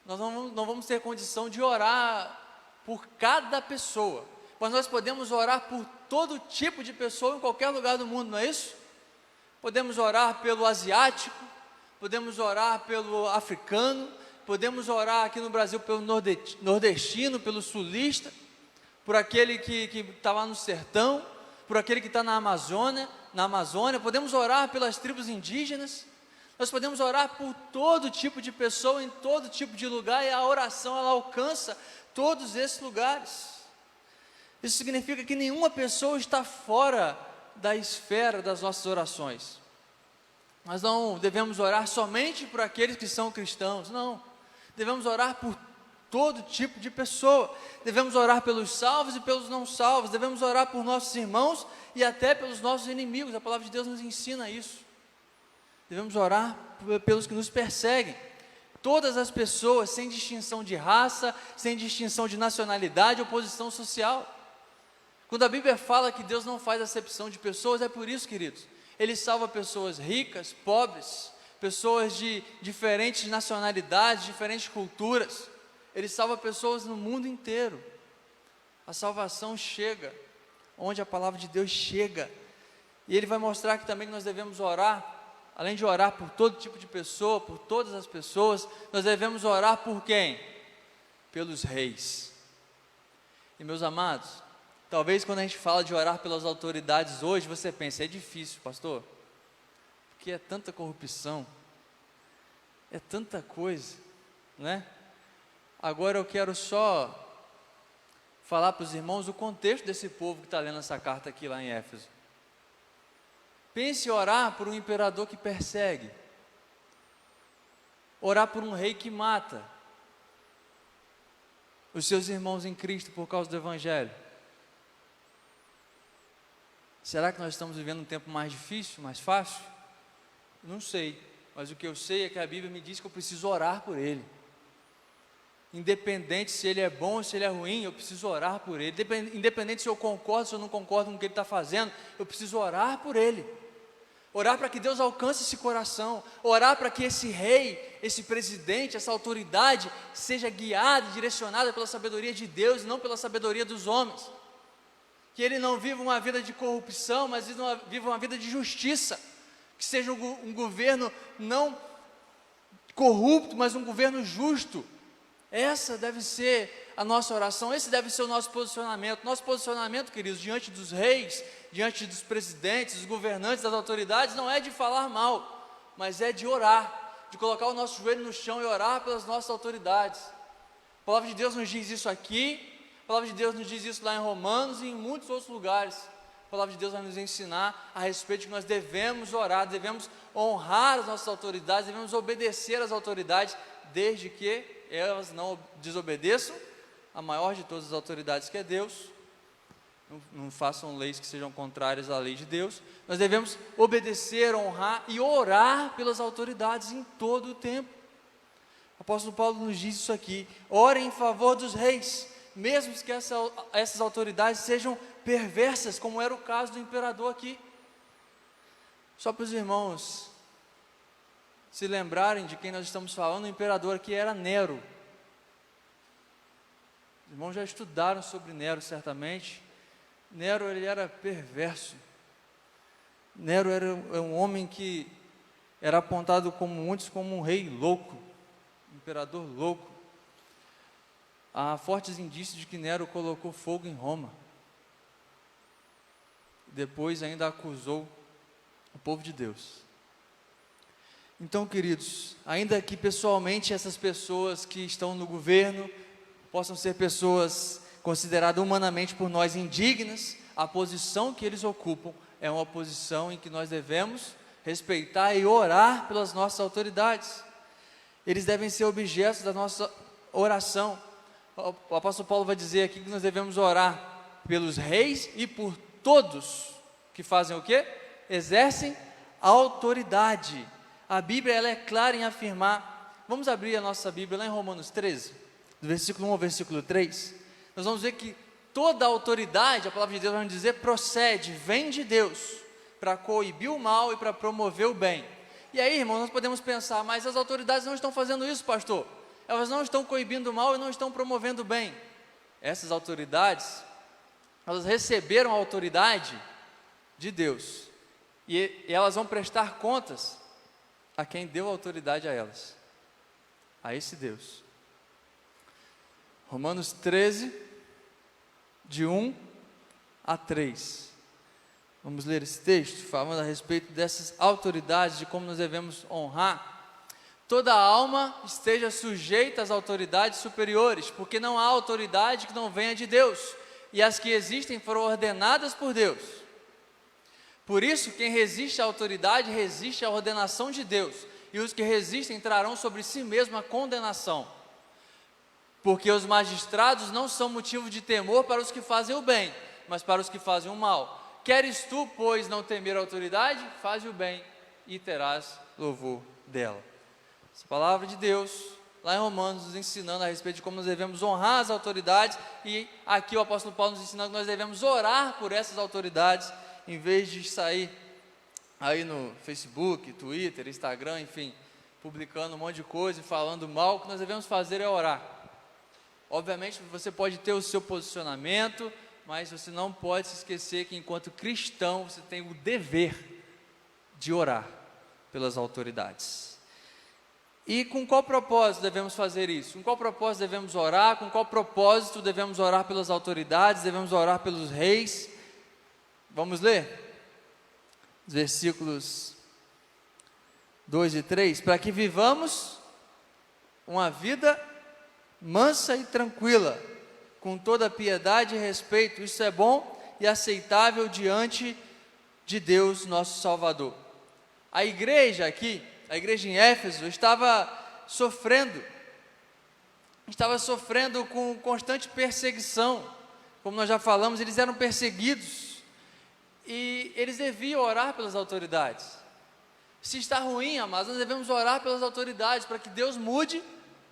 Nós não vamos ter condição de orar por cada pessoa, mas nós podemos orar por todo tipo de pessoa em qualquer lugar do mundo, não é isso? Podemos orar pelo asiático, podemos orar pelo africano, podemos orar aqui no Brasil pelo nordestino, pelo sulista, por aquele que está lá no sertão, por aquele que está na Amazônia, podemos orar pelas tribos indígenas, nós podemos orar por todo tipo de pessoa, em todo tipo de lugar, e a oração ela alcança todos esses lugares. Isso significa que nenhuma pessoa está fora da esfera das nossas orações. Nós não devemos orar somente por aqueles que são cristãos, não. Devemos orar por todo tipo de pessoa. Devemos orar pelos salvos e pelos não salvos. Devemos orar por nossos irmãos e até pelos nossos inimigos. A palavra de Deus nos ensina isso. Devemos orar pelos que nos perseguem. Todas as pessoas, sem distinção de raça, sem distinção de nacionalidade ou posição social. Quando a Bíblia fala que Deus não faz acepção de pessoas, é por isso, queridos. Ele salva pessoas ricas, pobres, pessoas de diferentes nacionalidades, diferentes culturas. Ele salva pessoas no mundo inteiro. A salvação chega onde a palavra de Deus chega. E Ele vai mostrar que também nós devemos orar, além de orar por todo tipo de pessoa, por todas as pessoas, nós devemos orar por quem? Pelos reis. E meus amados, talvez quando a gente fala de orar pelas autoridades hoje, você pensa, é difícil, pastor, porque é tanta corrupção, é tanta coisa, né? Agora eu quero só falar para os irmãos o contexto desse povo que está lendo essa carta aqui lá em Éfeso. Pense em orar por um imperador que persegue, orar por um rei que mata os seus irmãos em Cristo por causa do Evangelho. Será que nós estamos vivendo um tempo mais difícil, mais fácil? Não sei, mas o que eu sei é que a Bíblia me diz que eu preciso orar por ele. Independente se ele é bom ou se ele é ruim, eu preciso orar por ele. Independente se eu concordo ou se eu não concordo com o que ele está fazendo, eu preciso orar por ele. Orar para que Deus alcance esse coração. Orar para que esse rei, esse presidente, essa autoridade seja guiada e direcionada pela sabedoria de Deus e não pela sabedoria dos homens. Que ele não viva uma vida de corrupção, mas viva uma vida de justiça. Que seja um governo não corrupto, mas um governo justo. Essa deve ser a nossa oração, esse deve ser o nosso posicionamento. Nosso posicionamento, queridos, diante dos reis, diante dos presidentes, dos governantes, das autoridades, não é de falar mal, mas é de orar, de colocar o nosso joelho no chão e orar pelas nossas autoridades. A palavra de Deus nos diz isso aqui, a palavra de Deus nos diz isso lá em Romanos e em muitos outros lugares. A palavra de Deus vai nos ensinar a respeito de que nós devemos orar, devemos honrar as nossas autoridades, devemos obedecer às autoridades, desde que elas não desobedeçam a maior de todas as autoridades, que é Deus. Não façam leis que sejam contrárias à lei de Deus. Nós devemos obedecer, honrar e orar pelas autoridades em todo o tempo. O apóstolo Paulo nos diz isso aqui: orem em favor dos reis, mesmo que essas autoridades sejam perversas, como era o caso do imperador aqui. Só para os irmãos se lembrarem de quem nós estamos falando, o imperador aqui era Nero. Os irmãos já estudaram sobre Nero certamente. Nero, ele era perverso. Nero era um homem que era apontado como muitos como um rei louco, um imperador louco. Há fortes indícios de que Nero colocou fogo em Roma. Depois ainda acusou o povo de Deus. Então, queridos, ainda que pessoalmente essas pessoas que estão no governo possam ser pessoas consideradas humanamente por nós indignas, a posição que eles ocupam é uma posição em que nós devemos respeitar e orar pelas nossas autoridades. Eles devem ser objetos da nossa oração. O apóstolo Paulo vai dizer aqui que nós devemos orar pelos reis e por todos que fazem o quê? Exercem autoridade. A Bíblia, ela é clara em afirmar. Vamos abrir a nossa Bíblia lá em Romanos 13, do versículo 1 ao versículo 3. Nós vamos ver que toda a autoridade, a palavra de Deus vai nos dizer, procede, vem de Deus, para coibir o mal e para promover o bem. E aí, irmãos, nós podemos pensar, mas as autoridades não estão fazendo isso, pastor. Elas não estão coibindo o mal e não estão promovendo o bem. Essas autoridades, elas receberam a autoridade de Deus. E elas vão prestar contas a quem deu autoridade a elas, a esse Deus. Romanos 13, de 1 a 3. Vamos ler esse texto, falando a respeito dessas autoridades, de como nós devemos honrar. Toda alma esteja sujeita às autoridades superiores, porque não há autoridade que não venha de Deus, e as que existem foram ordenadas por Deus. Por isso, quem resiste à autoridade, resiste à ordenação de Deus, e os que resistem trarão sobre si mesmo a condenação. Porque os magistrados não são motivo de temor para os que fazem o bem, mas para os que fazem o mal. Queres tu, pois, não temer a autoridade? Faze o bem e terás louvor dela. Essa palavra de Deus, lá em Romanos, nos ensinando a respeito de como nós devemos honrar as autoridades, e aqui o apóstolo Paulo nos ensinando que nós devemos orar por essas autoridades, em vez de sair aí no Facebook, Twitter, Instagram, enfim, publicando um monte de coisa e falando mal. O que nós devemos fazer é orar. Obviamente você pode ter o seu posicionamento, mas você não pode se esquecer que enquanto cristão você tem o dever de orar pelas autoridades. E com qual propósito devemos fazer isso? Com qual propósito devemos orar? Com qual propósito devemos orar pelas autoridades? Devemos orar pelos reis? Vamos ler? Os versículos 2 e 3. Para que vivamos uma vida mansa e tranquila, com toda piedade e respeito. Isso é bom e aceitável diante de Deus, nosso Salvador. A igreja aqui, a igreja em Éfeso, estava sofrendo com constante perseguição. Como nós já falamos, eles eram perseguidos. e eles deviam orar pelas autoridades. Se está ruim, amados, nós devemos orar pelas autoridades, para que Deus mude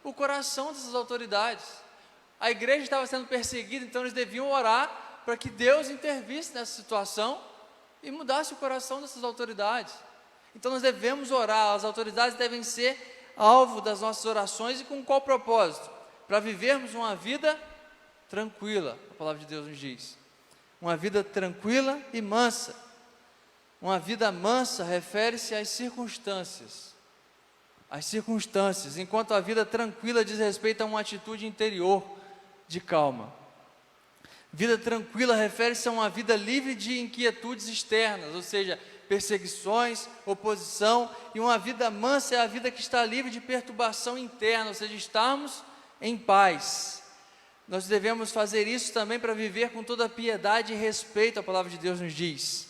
o coração dessas autoridades. A igreja estava sendo perseguida, então eles deviam orar para que Deus intervisse nessa situação e mudasse o coração dessas autoridades. Então nós devemos orar, as autoridades devem ser alvo das nossas orações, e com qual propósito? Para vivermos uma vida tranquila, a palavra de Deus nos diz. Uma vida tranquila e mansa. Uma vida mansa refere-se às circunstâncias. As circunstâncias, enquanto a vida tranquila diz respeito a uma atitude interior de calma. Vida tranquila refere-se a uma vida livre de inquietudes externas, ou seja, perseguições, oposição, e uma vida mansa é a vida que está livre de perturbação interna, ou seja, estarmos em paz. Nós devemos fazer isso também para viver com toda a piedade e respeito, a palavra de Deus nos diz.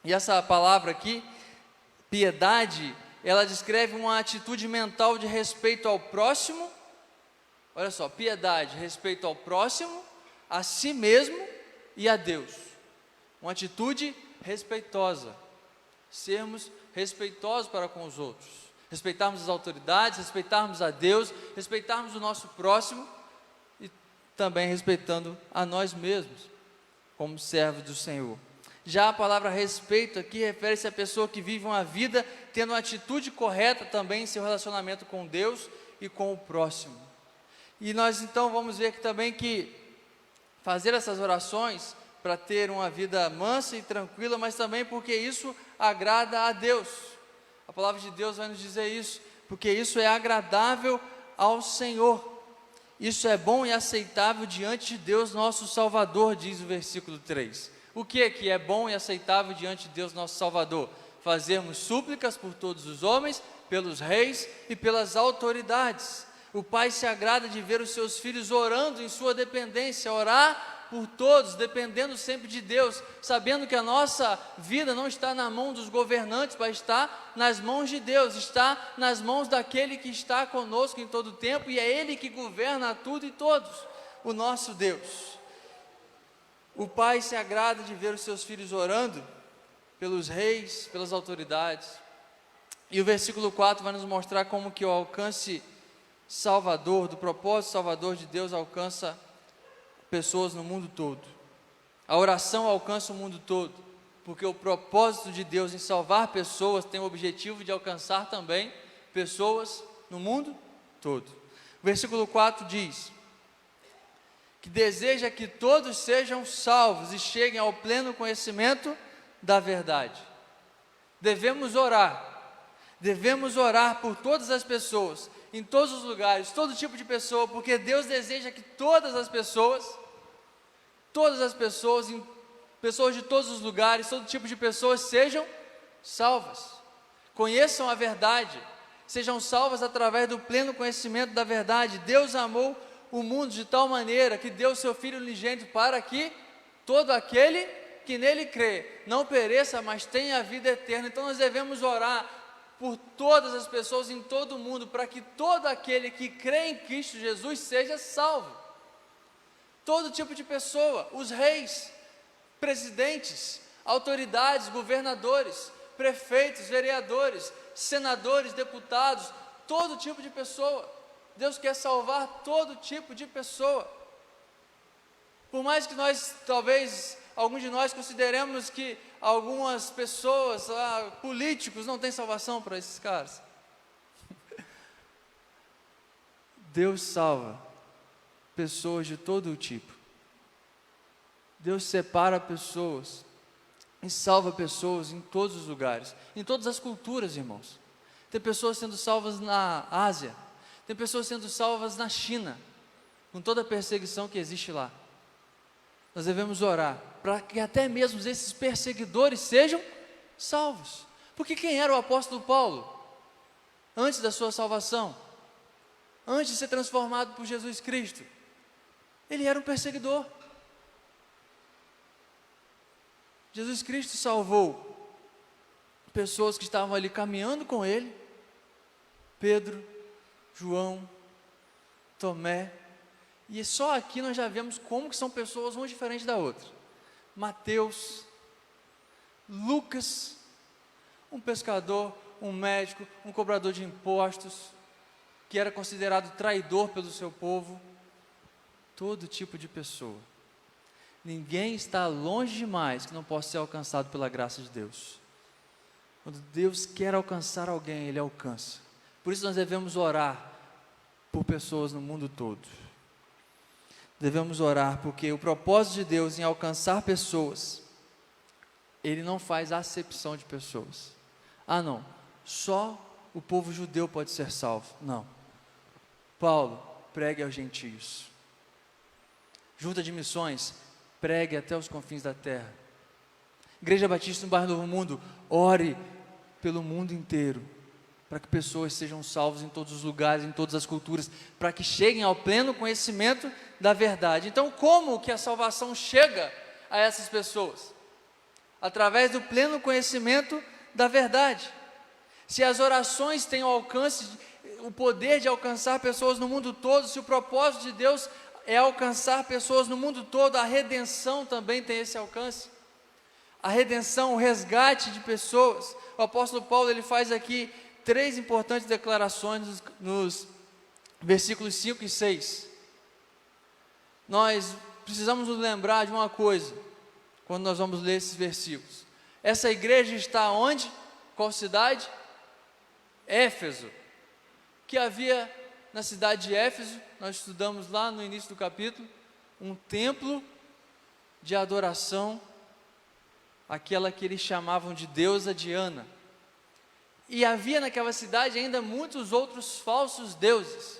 E essa palavra aqui, piedade, ela descreve uma atitude mental de respeito ao próximo. Olha só, piedade, respeito ao próximo, a si mesmo e a Deus. Uma atitude respeitosa. Sermos respeitosos para com os outros. Respeitarmos as autoridades, respeitarmos a Deus, respeitarmos o nosso próximo e também respeitando a nós mesmos, como servos do Senhor. Já a palavra respeito aqui refere-se à pessoa que vive uma vida tendo uma atitude correta também em seu relacionamento com Deus e com o próximo. E nós então vamos ver aqui também que fazer essas orações para ter uma vida mansa e tranquila, mas também porque isso agrada a Deus. A palavra de Deus vai nos dizer isso, porque isso é agradável ao Senhor. Isso é bom e aceitável diante de Deus nosso Salvador, diz o versículo 3. O que é bom e aceitável diante de Deus nosso Salvador? Fazermos súplicas por todos os homens, pelos reis e pelas autoridades. O Pai se agrada de ver os seus filhos orando em sua dependência, orar por todos, dependendo sempre de Deus, sabendo que a nossa vida não está na mão dos governantes, mas está nas mãos de Deus, está nas mãos daquele que está conosco em todo o tempo, e é Ele que governa tudo e todos, o nosso Deus. O Pai se agrada de ver os seus filhos orando pelos reis, pelas autoridades. E o versículo 4 vai nos mostrar como que o alcance salvador, do propósito salvador de Deus, alcança pessoas no mundo todo. A oração alcança o mundo todo, porque o propósito de Deus em salvar pessoas tem o objetivo de alcançar também pessoas no mundo todo. O versículo 4 diz que deseja que todos sejam salvos e cheguem ao pleno conhecimento da verdade. Devemos orar por todas as pessoas, em todos os lugares, todo tipo de pessoa, porque Deus deseja que todas as pessoas, pessoas de todos os lugares, todo tipo de pessoas sejam salvas, conheçam a verdade, sejam salvas através do pleno conhecimento da verdade. Deus amou o mundo de tal maneira que deu seu Filho unigênito para que todo aquele que nele crê não pereça, mas tenha a vida eterna. Então nós devemos orar por todas as pessoas em todo o mundo, para que todo aquele que crê em Cristo Jesus seja salvo. Todo tipo de pessoa, os reis, presidentes, autoridades, governadores, prefeitos, vereadores, senadores, deputados, todo tipo de pessoa. Deus quer salvar todo tipo de pessoa. Por mais que nós, talvez, alguns de nós consideremos que algumas pessoas, políticos, não têm salvação para esses caras. Deus salva pessoas de todo o tipo. Deus separa pessoas e salva pessoas em todos os lugares, em todas as culturas, irmãos. Tem pessoas sendo salvas na Ásia, tem pessoas sendo salvas na China, com toda a perseguição que existe lá. Nós devemos orar para que até mesmo esses perseguidores sejam salvos. Porque quem era o apóstolo Paulo? Antes da sua salvação, antes de ser transformado por Jesus Cristo, ele era um perseguidor. Jesus Cristo salvou pessoas que estavam ali caminhando com ele, Pedro, João, Tomé, e só aqui nós já vemos como que são pessoas uma diferente da outra. Mateus, Lucas, um pescador, um médico, um cobrador de impostos, que era considerado traidor pelo seu povo, todo tipo de pessoa. Ninguém está longe demais que não possa ser alcançado pela graça de Deus. Quando Deus quer alcançar alguém, Ele alcança. Por isso nós devemos orar por pessoas no mundo todo. Devemos orar porque o propósito de Deus em alcançar pessoas, Ele não faz acepção de pessoas. Ah não, só o povo judeu pode ser salvo. Não. Paulo, pregue aos gentios. Junta de missões, pregue até os confins da terra. Igreja Batista no Bairro Novo Mundo, ore pelo mundo inteiro, para que pessoas sejam salvas em todos os lugares, em todas as culturas, para que cheguem ao pleno conhecimento da verdade. Então, como que a salvação chega a essas pessoas? Através do pleno conhecimento da verdade. Se as orações têm o alcance, o poder de alcançar pessoas no mundo todo, se o propósito de Deus é alcançar pessoas no mundo todo, a redenção também tem esse alcance. A redenção, o resgate de pessoas. O apóstolo Paulo, ele faz aqui 3 importantes declarações nos versículos 5 e 6. Nós precisamos nos lembrar de uma coisa, quando nós vamos ler esses versículos. Essa igreja está onde? Qual cidade? Éfeso. Que havia na cidade de Éfeso, nós estudamos lá no início do capítulo, um templo de adoração, aquela que eles chamavam de deusa Diana. E havia naquela cidade ainda muitos outros falsos deuses.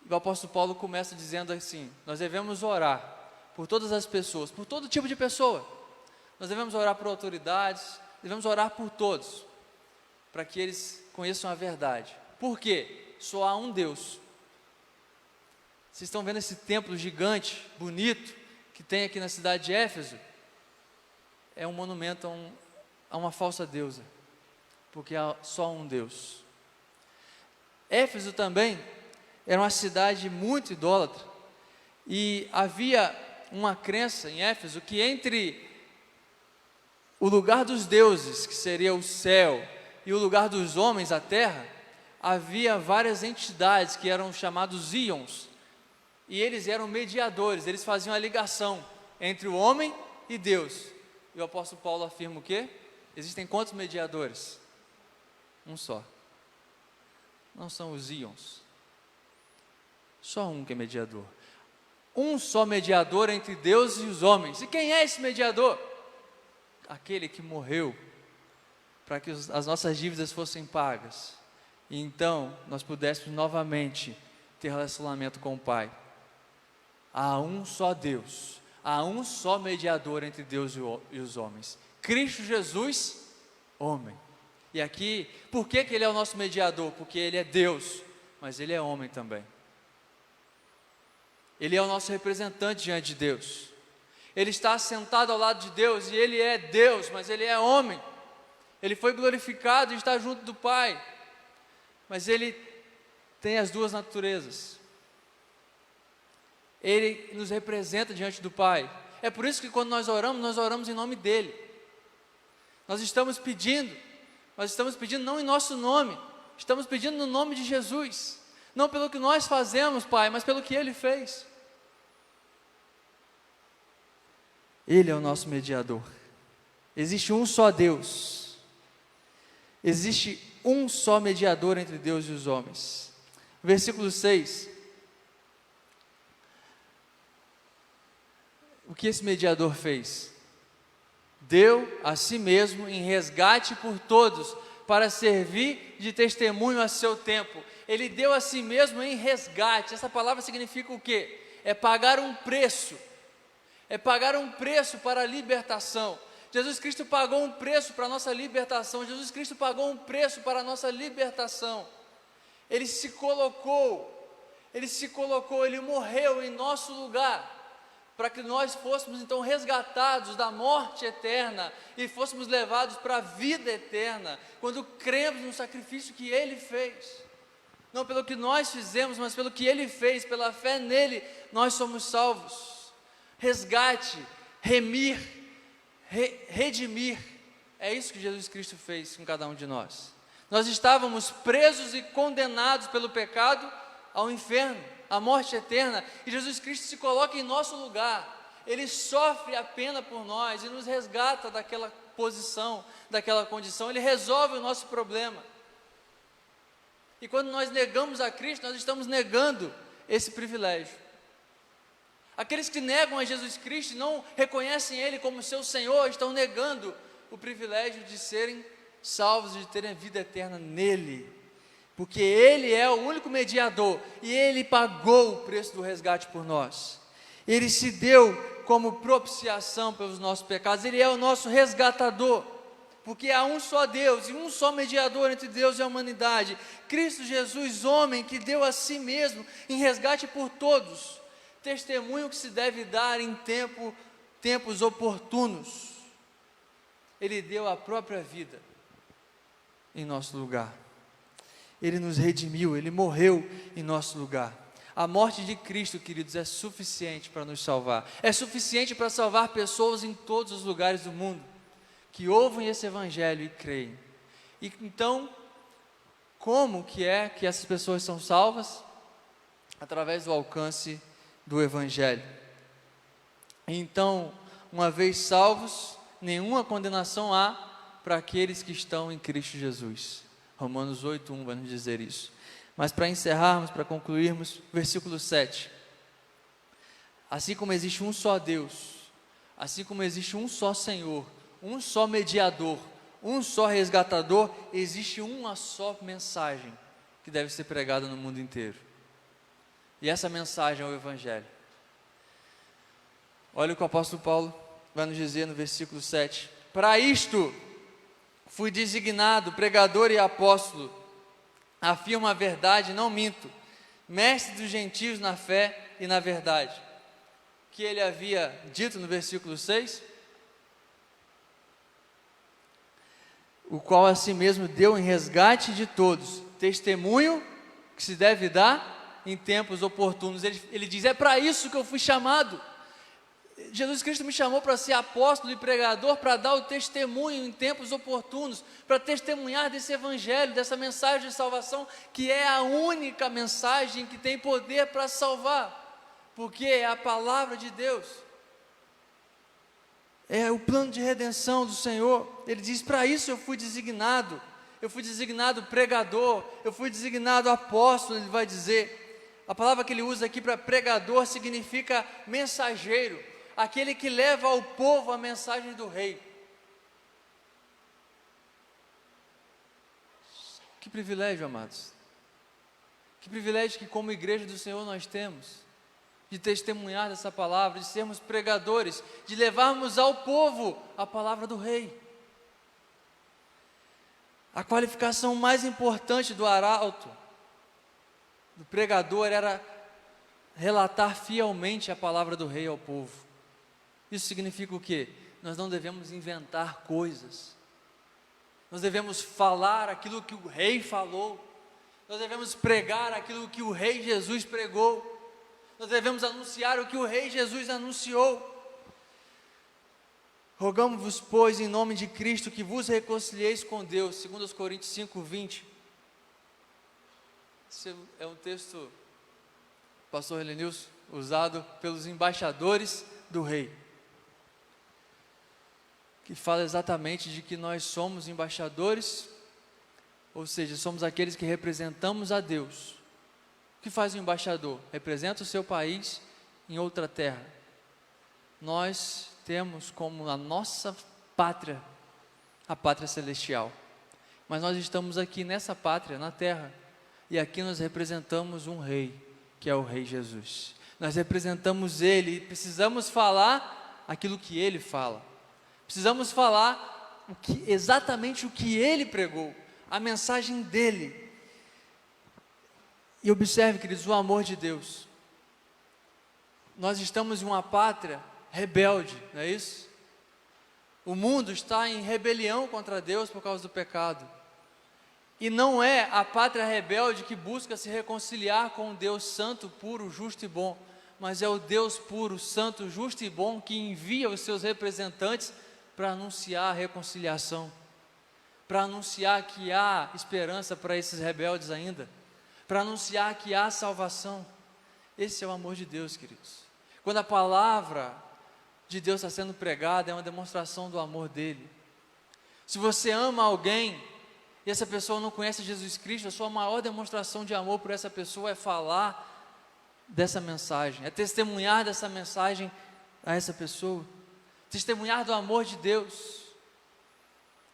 E o apóstolo Paulo começa dizendo assim: nós devemos orar por todas as pessoas, por todo tipo de pessoa. Nós devemos orar por autoridades, devemos orar por todos, para que eles conheçam a verdade. Por quê? Só há um Deus. Vocês estão vendo esse templo gigante, bonito, que tem aqui na cidade de Éfeso? É um monumento a uma falsa deusa, porque há só um Deus. Éfeso também era uma cidade muito idólatra, e havia uma crença em Éfeso que entre o lugar dos deuses, que seria o céu, e o lugar dos homens, a terra, havia várias entidades que eram chamados íons, e eles eram mediadores, eles faziam a ligação entre o homem e Deus. E o apóstolo Paulo afirma o quê? Existem quantos mediadores? Um só. Não são os íons. Só um que é mediador. Um só mediador entre Deus e os homens. E quem é esse mediador? Aquele que morreu para que as nossas dívidas fossem pagas. E então nós pudéssemos novamente ter relacionamento com o Pai. Há um só Deus. Há um só mediador entre Deus e os homens. Cristo Jesus, homem. E aqui, por que Ele é o nosso mediador? Porque Ele é Deus, mas Ele é homem também. Ele é o nosso representante diante de Deus. Ele está sentado ao lado de Deus e Ele é Deus, mas Ele é homem. Ele foi glorificado e está junto do Pai, mas Ele tem as duas naturezas. Ele nos representa diante do Pai. É por isso que quando nós oramos em nome dEle. Nós estamos pedindo não em nosso nome, estamos pedindo no nome de Jesus. Não pelo que nós fazemos, Pai, mas pelo que Ele fez. Ele é o nosso mediador. Existe um só Deus. Existe um só mediador entre Deus e os homens. Versículo 6. O que esse mediador fez? Deu a si mesmo em resgate por todos, para servir de testemunho a seu tempo. Ele deu a si mesmo em resgate. Essa palavra significa o quê? É pagar um preço. É pagar um preço para a libertação. Jesus Cristo pagou um preço para a nossa libertação. Jesus Cristo pagou um preço para a nossa libertação. Ele se colocou, Ele morreu em nosso lugar, para que nós fôssemos então resgatados da morte eterna e fôssemos levados para a vida eterna, quando cremos no sacrifício que Ele fez. Não pelo que nós fizemos, mas pelo que Ele fez, pela fé nele, nós somos salvos. Resgate, remir, redimir. É isso que Jesus Cristo fez com cada um de nós. Nós estávamos presos e condenados pelo pecado ao inferno, à morte eterna, e Jesus Cristo se coloca em nosso lugar. Ele sofre a pena por nós e nos resgata daquela posição, daquela condição. Ele resolve o nosso problema. E quando nós negamos a Cristo, nós estamos negando esse privilégio. Aqueles que negam a Jesus Cristo e não reconhecem Ele como seu Senhor, estão negando o privilégio de serem salvos, de terem a vida eterna nele, porque Ele é o único mediador, e Ele pagou o preço do resgate por nós. Ele se deu como propiciação pelos nossos pecados. Ele é o nosso resgatador, porque há um só Deus e um só mediador entre Deus e a humanidade, Cristo Jesus, homem que deu a si mesmo em resgate por todos, testemunho que se deve dar em tempos oportunos. Ele deu a própria vida em nosso lugar. Ele nos redimiu, Ele morreu em nosso lugar. A morte de Cristo, queridos, é suficiente para nos salvar. É suficiente para salvar pessoas em todos os lugares do mundo que ouvem esse evangelho e creem. E então, como que é que essas pessoas são salvas? Através do alcance do evangelho. Então, uma vez salvos, nenhuma condenação há para aqueles que estão em Cristo Jesus. Romanos 8:1 vai nos dizer isso. Mas para encerrarmos, para concluirmos, versículo 7. Assim como existe um só Deus, assim como existe um só Senhor, um só mediador, um só resgatador, existe uma só mensagem que deve ser pregada no mundo inteiro. E essa mensagem é o Evangelho. Olha o que o apóstolo Paulo vai nos dizer no versículo 7. Para isto fui designado pregador e apóstolo, afirmo a verdade, não minto, mestre dos gentios na fé e na verdade. Que ele havia dito no versículo 6, o qual a si mesmo deu em resgate de todos, testemunho que se deve dar em tempos oportunos. Ele diz, é para isso que eu fui chamado. Jesus Cristo me chamou para ser apóstolo e pregador, para dar o testemunho em tempos oportunos, para testemunhar desse evangelho, dessa mensagem de salvação, que é a única mensagem que tem poder para salvar, porque é a palavra de Deus, é o plano de redenção do Senhor. Ele diz, para isso eu fui designado pregador, eu fui designado apóstolo. Ele vai dizer, a palavra que ele usa aqui para pregador significa mensageiro, aquele que leva ao povo a mensagem do rei. Que privilégio, amados, que privilégio que como igreja do Senhor nós temos, de testemunhar dessa palavra, de sermos pregadores, de levarmos ao povo a palavra do rei. A qualificação mais importante do arauto, do pregador, era relatar fielmente a palavra do rei ao povo. Isso significa o quê? Nós não devemos inventar coisas, nós devemos falar aquilo que o rei falou, nós devemos pregar aquilo que o rei Jesus pregou, nós devemos anunciar o que o rei Jesus anunciou. Rogamos-vos, pois, em nome de Cristo, que vos reconcilieis com Deus, 2 Coríntios 5:20. Esse é um texto, pastor Helenilson, usado pelos embaixadores do rei, que fala exatamente de que nós somos embaixadores, ou seja, somos aqueles que representamos a Deus. O que faz o embaixador? Representa o seu país em outra terra. Nós temos como a nossa pátria, a pátria celestial, mas nós estamos aqui nessa pátria, na terra, e aqui nós representamos um rei, que é o Rei Jesus. Nós representamos Ele e precisamos falar aquilo que Ele fala. Precisamos falar exatamente o que Ele pregou, a mensagem dEle. E observe, queridos, o amor de Deus. Nós estamos em uma pátria rebelde, não é isso? O mundo está em rebelião contra Deus por causa do pecado. E não é a pátria rebelde que busca se reconciliar com o Deus santo, puro, justo e bom, mas é o Deus puro, santo, justo e bom que envia os seus representantes para anunciar a reconciliação, para anunciar que há esperança para esses rebeldes ainda, para anunciar que há salvação. Esse é o amor de Deus, queridos. Quando a palavra de Deus está sendo pregada, é uma demonstração do amor dele. Se você ama alguém e essa pessoa não conhece Jesus Cristo, a sua maior demonstração de amor por essa pessoa é falar dessa mensagem, é testemunhar dessa mensagem a essa pessoa, testemunhar do amor de Deus,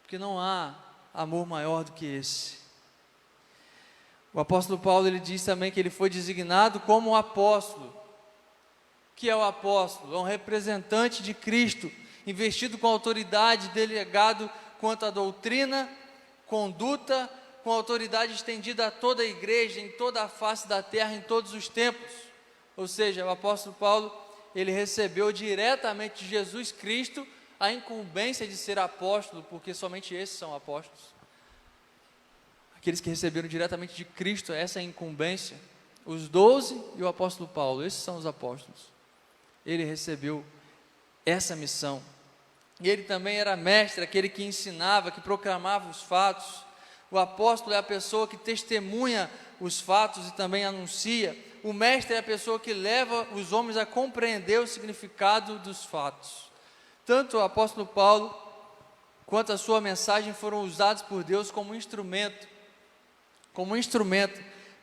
porque não há amor maior do que esse. O apóstolo Paulo, ele diz também que ele foi designado como apóstolo. Que é o apóstolo? É um representante de Cristo, investido com autoridade, delegado quanto à doutrina, conduta, com autoridade estendida a toda a igreja, em toda a face da terra, em todos os tempos. Ou seja, o apóstolo Paulo, ele recebeu diretamente de Jesus Cristo a incumbência de ser apóstolo, porque somente esses são apóstolos. Aqueles que receberam diretamente de Cristo essa incumbência, os 12 e o apóstolo Paulo, esses são os apóstolos. Ele recebeu essa missão. E ele também era mestre, aquele que ensinava, que proclamava os fatos. O apóstolo é a pessoa que testemunha os fatos e também anuncia. O mestre é a pessoa que leva os homens a compreender o significado dos fatos. Tanto o apóstolo Paulo quanto a sua mensagem foram usados por Deus como instrumento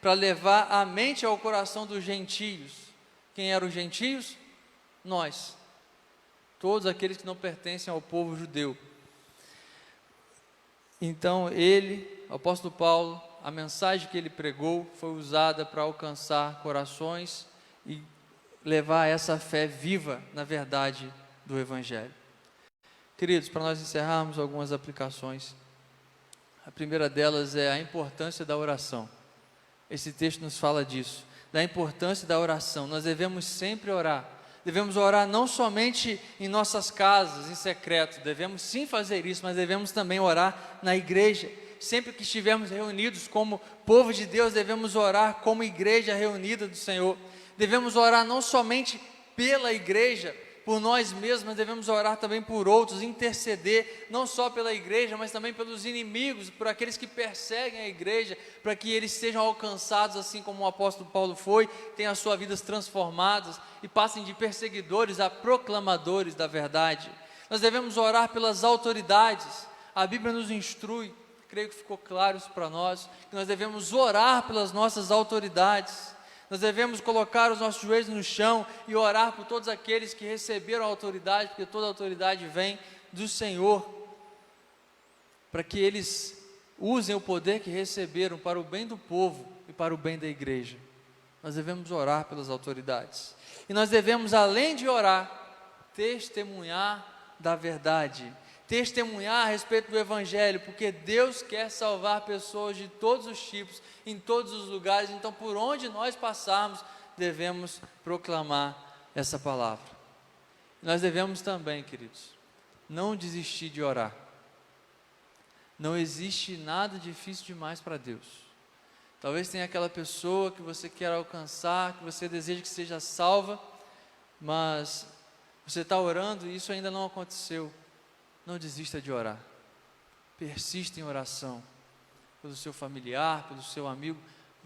para levar a mente ao coração dos gentios. Quem eram os gentios? Nós, todos aqueles que não pertencem ao povo judeu. Então ele, o apóstolo Paulo, a mensagem que ele pregou foi usada para alcançar corações e levar essa fé viva na verdade do Evangelho. Queridos, para nós encerrarmos algumas aplicações, a primeira delas é a importância da oração. Esse texto nos fala disso, da importância da oração. Nós devemos sempre orar. Devemos orar não somente em nossas casas, em secreto, devemos sim fazer isso, mas devemos também orar na igreja. Sempre que estivermos reunidos como povo de Deus, devemos orar como igreja reunida do Senhor. Devemos orar não somente pela igreja, por nós mesmos, mas devemos orar também por outros, interceder, não só pela igreja, mas também pelos inimigos, por aqueles que perseguem a igreja, para que eles sejam alcançados, assim como o apóstolo Paulo foi, tenham as suas vidas transformadas e passem de perseguidores a proclamadores da verdade. Nós devemos orar pelas autoridades. A Bíblia nos instrui, creio que ficou claro isso para nós, que nós devemos orar pelas nossas autoridades. Nós devemos colocar os nossos joelhos no chão e orar por todos aqueles que receberam a autoridade, porque toda a autoridade vem do Senhor, para que eles usem o poder que receberam para o bem do povo e para o bem da igreja. Nós devemos orar pelas autoridades. E nós devemos, além de orar, testemunhar da verdade, testemunhar a respeito do Evangelho, porque Deus quer salvar pessoas de todos os tipos, em todos os lugares. Então, por onde nós passarmos, devemos proclamar essa palavra. Nós devemos também, queridos, não desistir de orar. Não existe nada difícil demais para Deus. Talvez tenha aquela pessoa que você quer alcançar, que você deseja que seja salva, mas você está orando e isso ainda não aconteceu. Não desista de orar. Persista em oração. Pelo seu familiar, pelo seu amigo.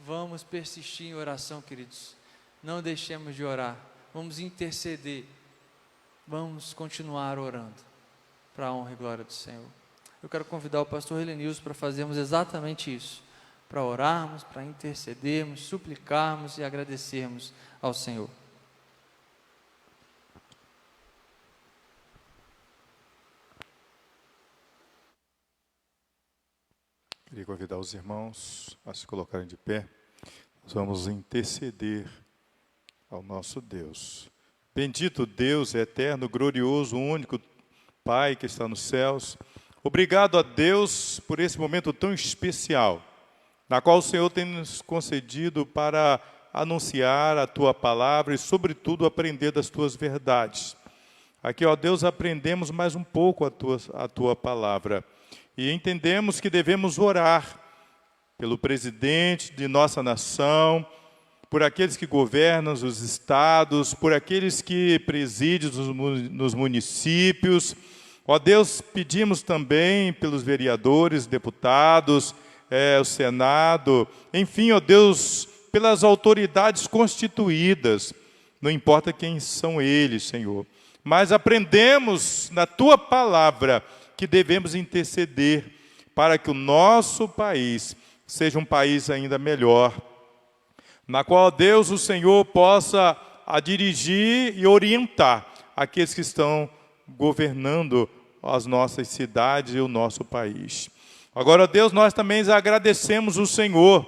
Vamos persistir em oração, queridos. Não deixemos de orar. Vamos interceder. Vamos continuar orando. Para a honra e glória do Senhor. Eu quero convidar o pastor Helenilson para fazermos exatamente isso. Para orarmos, para intercedermos, suplicarmos e agradecermos ao Senhor. Queria convidar os irmãos a se colocarem de pé. Nós vamos interceder ao nosso Deus. Bendito Deus, eterno, glorioso, único Pai que está nos céus. Obrigado a Deus por esse momento tão especial, na qual o Senhor tem nos concedido para anunciar a Tua palavra e, sobretudo, aprender das Tuas verdades. Aqui, ó Deus, aprendemos mais um pouco a Tua palavra. E entendemos que devemos orar pelo presidente de nossa nação, por aqueles que governam os estados, por aqueles que presidem nos municípios, Ó Deus, pedimos também pelos vereadores, deputados, o Senado, enfim, ó Deus, pelas autoridades constituídas, não importa quem são eles, Senhor, mas aprendemos na Tua palavra que devemos interceder para que o nosso país seja um país ainda melhor, na qual, Deus, o Senhor possa dirigir e orientar aqueles que estão governando as nossas cidades e o nosso país. Agora, Deus, nós também agradecemos o Senhor,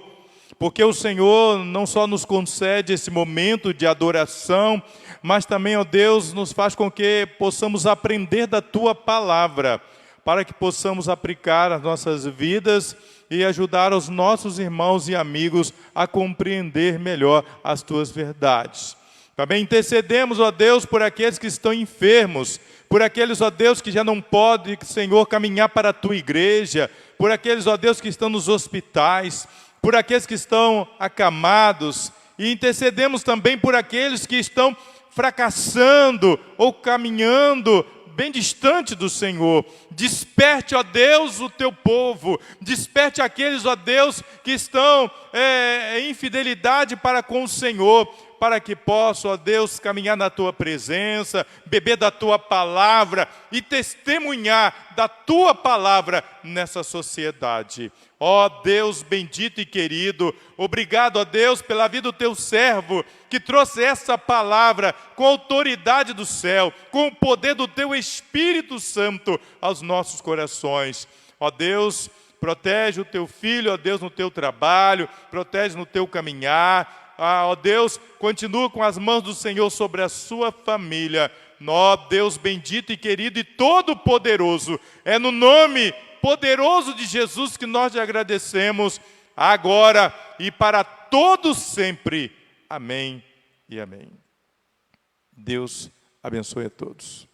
porque o Senhor não só nos concede esse momento de adoração, mas também, ó Deus, nos faz com que possamos aprender da Tua palavra, para que possamos aplicar as nossas vidas e ajudar os nossos irmãos e amigos a compreender melhor as Tuas verdades. Também intercedemos, ó Deus, por aqueles que estão enfermos, por aqueles, ó Deus, que já não podem, Senhor, caminhar para a Tua igreja, por aqueles, ó Deus, que estão nos hospitais, por aqueles que estão acamados, e intercedemos também por aqueles que estão fracassando ou caminhando bem distante do Senhor. Desperte, ó Deus, o Teu povo, desperte aqueles, ó Deus, que estão em infidelidade para com o Senhor, para que possam, ó Deus, caminhar na Tua presença, beber da Tua palavra e testemunhar da Tua palavra nessa sociedade. Ó Deus bendito e querido, obrigado, ó Deus, pela vida do Teu servo, que trouxe essa palavra com a autoridade do céu, com o poder do Teu Espírito Santo aos nossos corações. Ó Deus, protege o Teu filho, ó Deus, no Teu trabalho, protege no Teu caminhar. Ó Deus, continua com as mãos do Senhor sobre a sua família. Ó Deus bendito e querido e todo-poderoso, é no nome poderoso de Jesus que nós te agradecemos, agora e para todos sempre. Amém e amém. Deus abençoe a todos.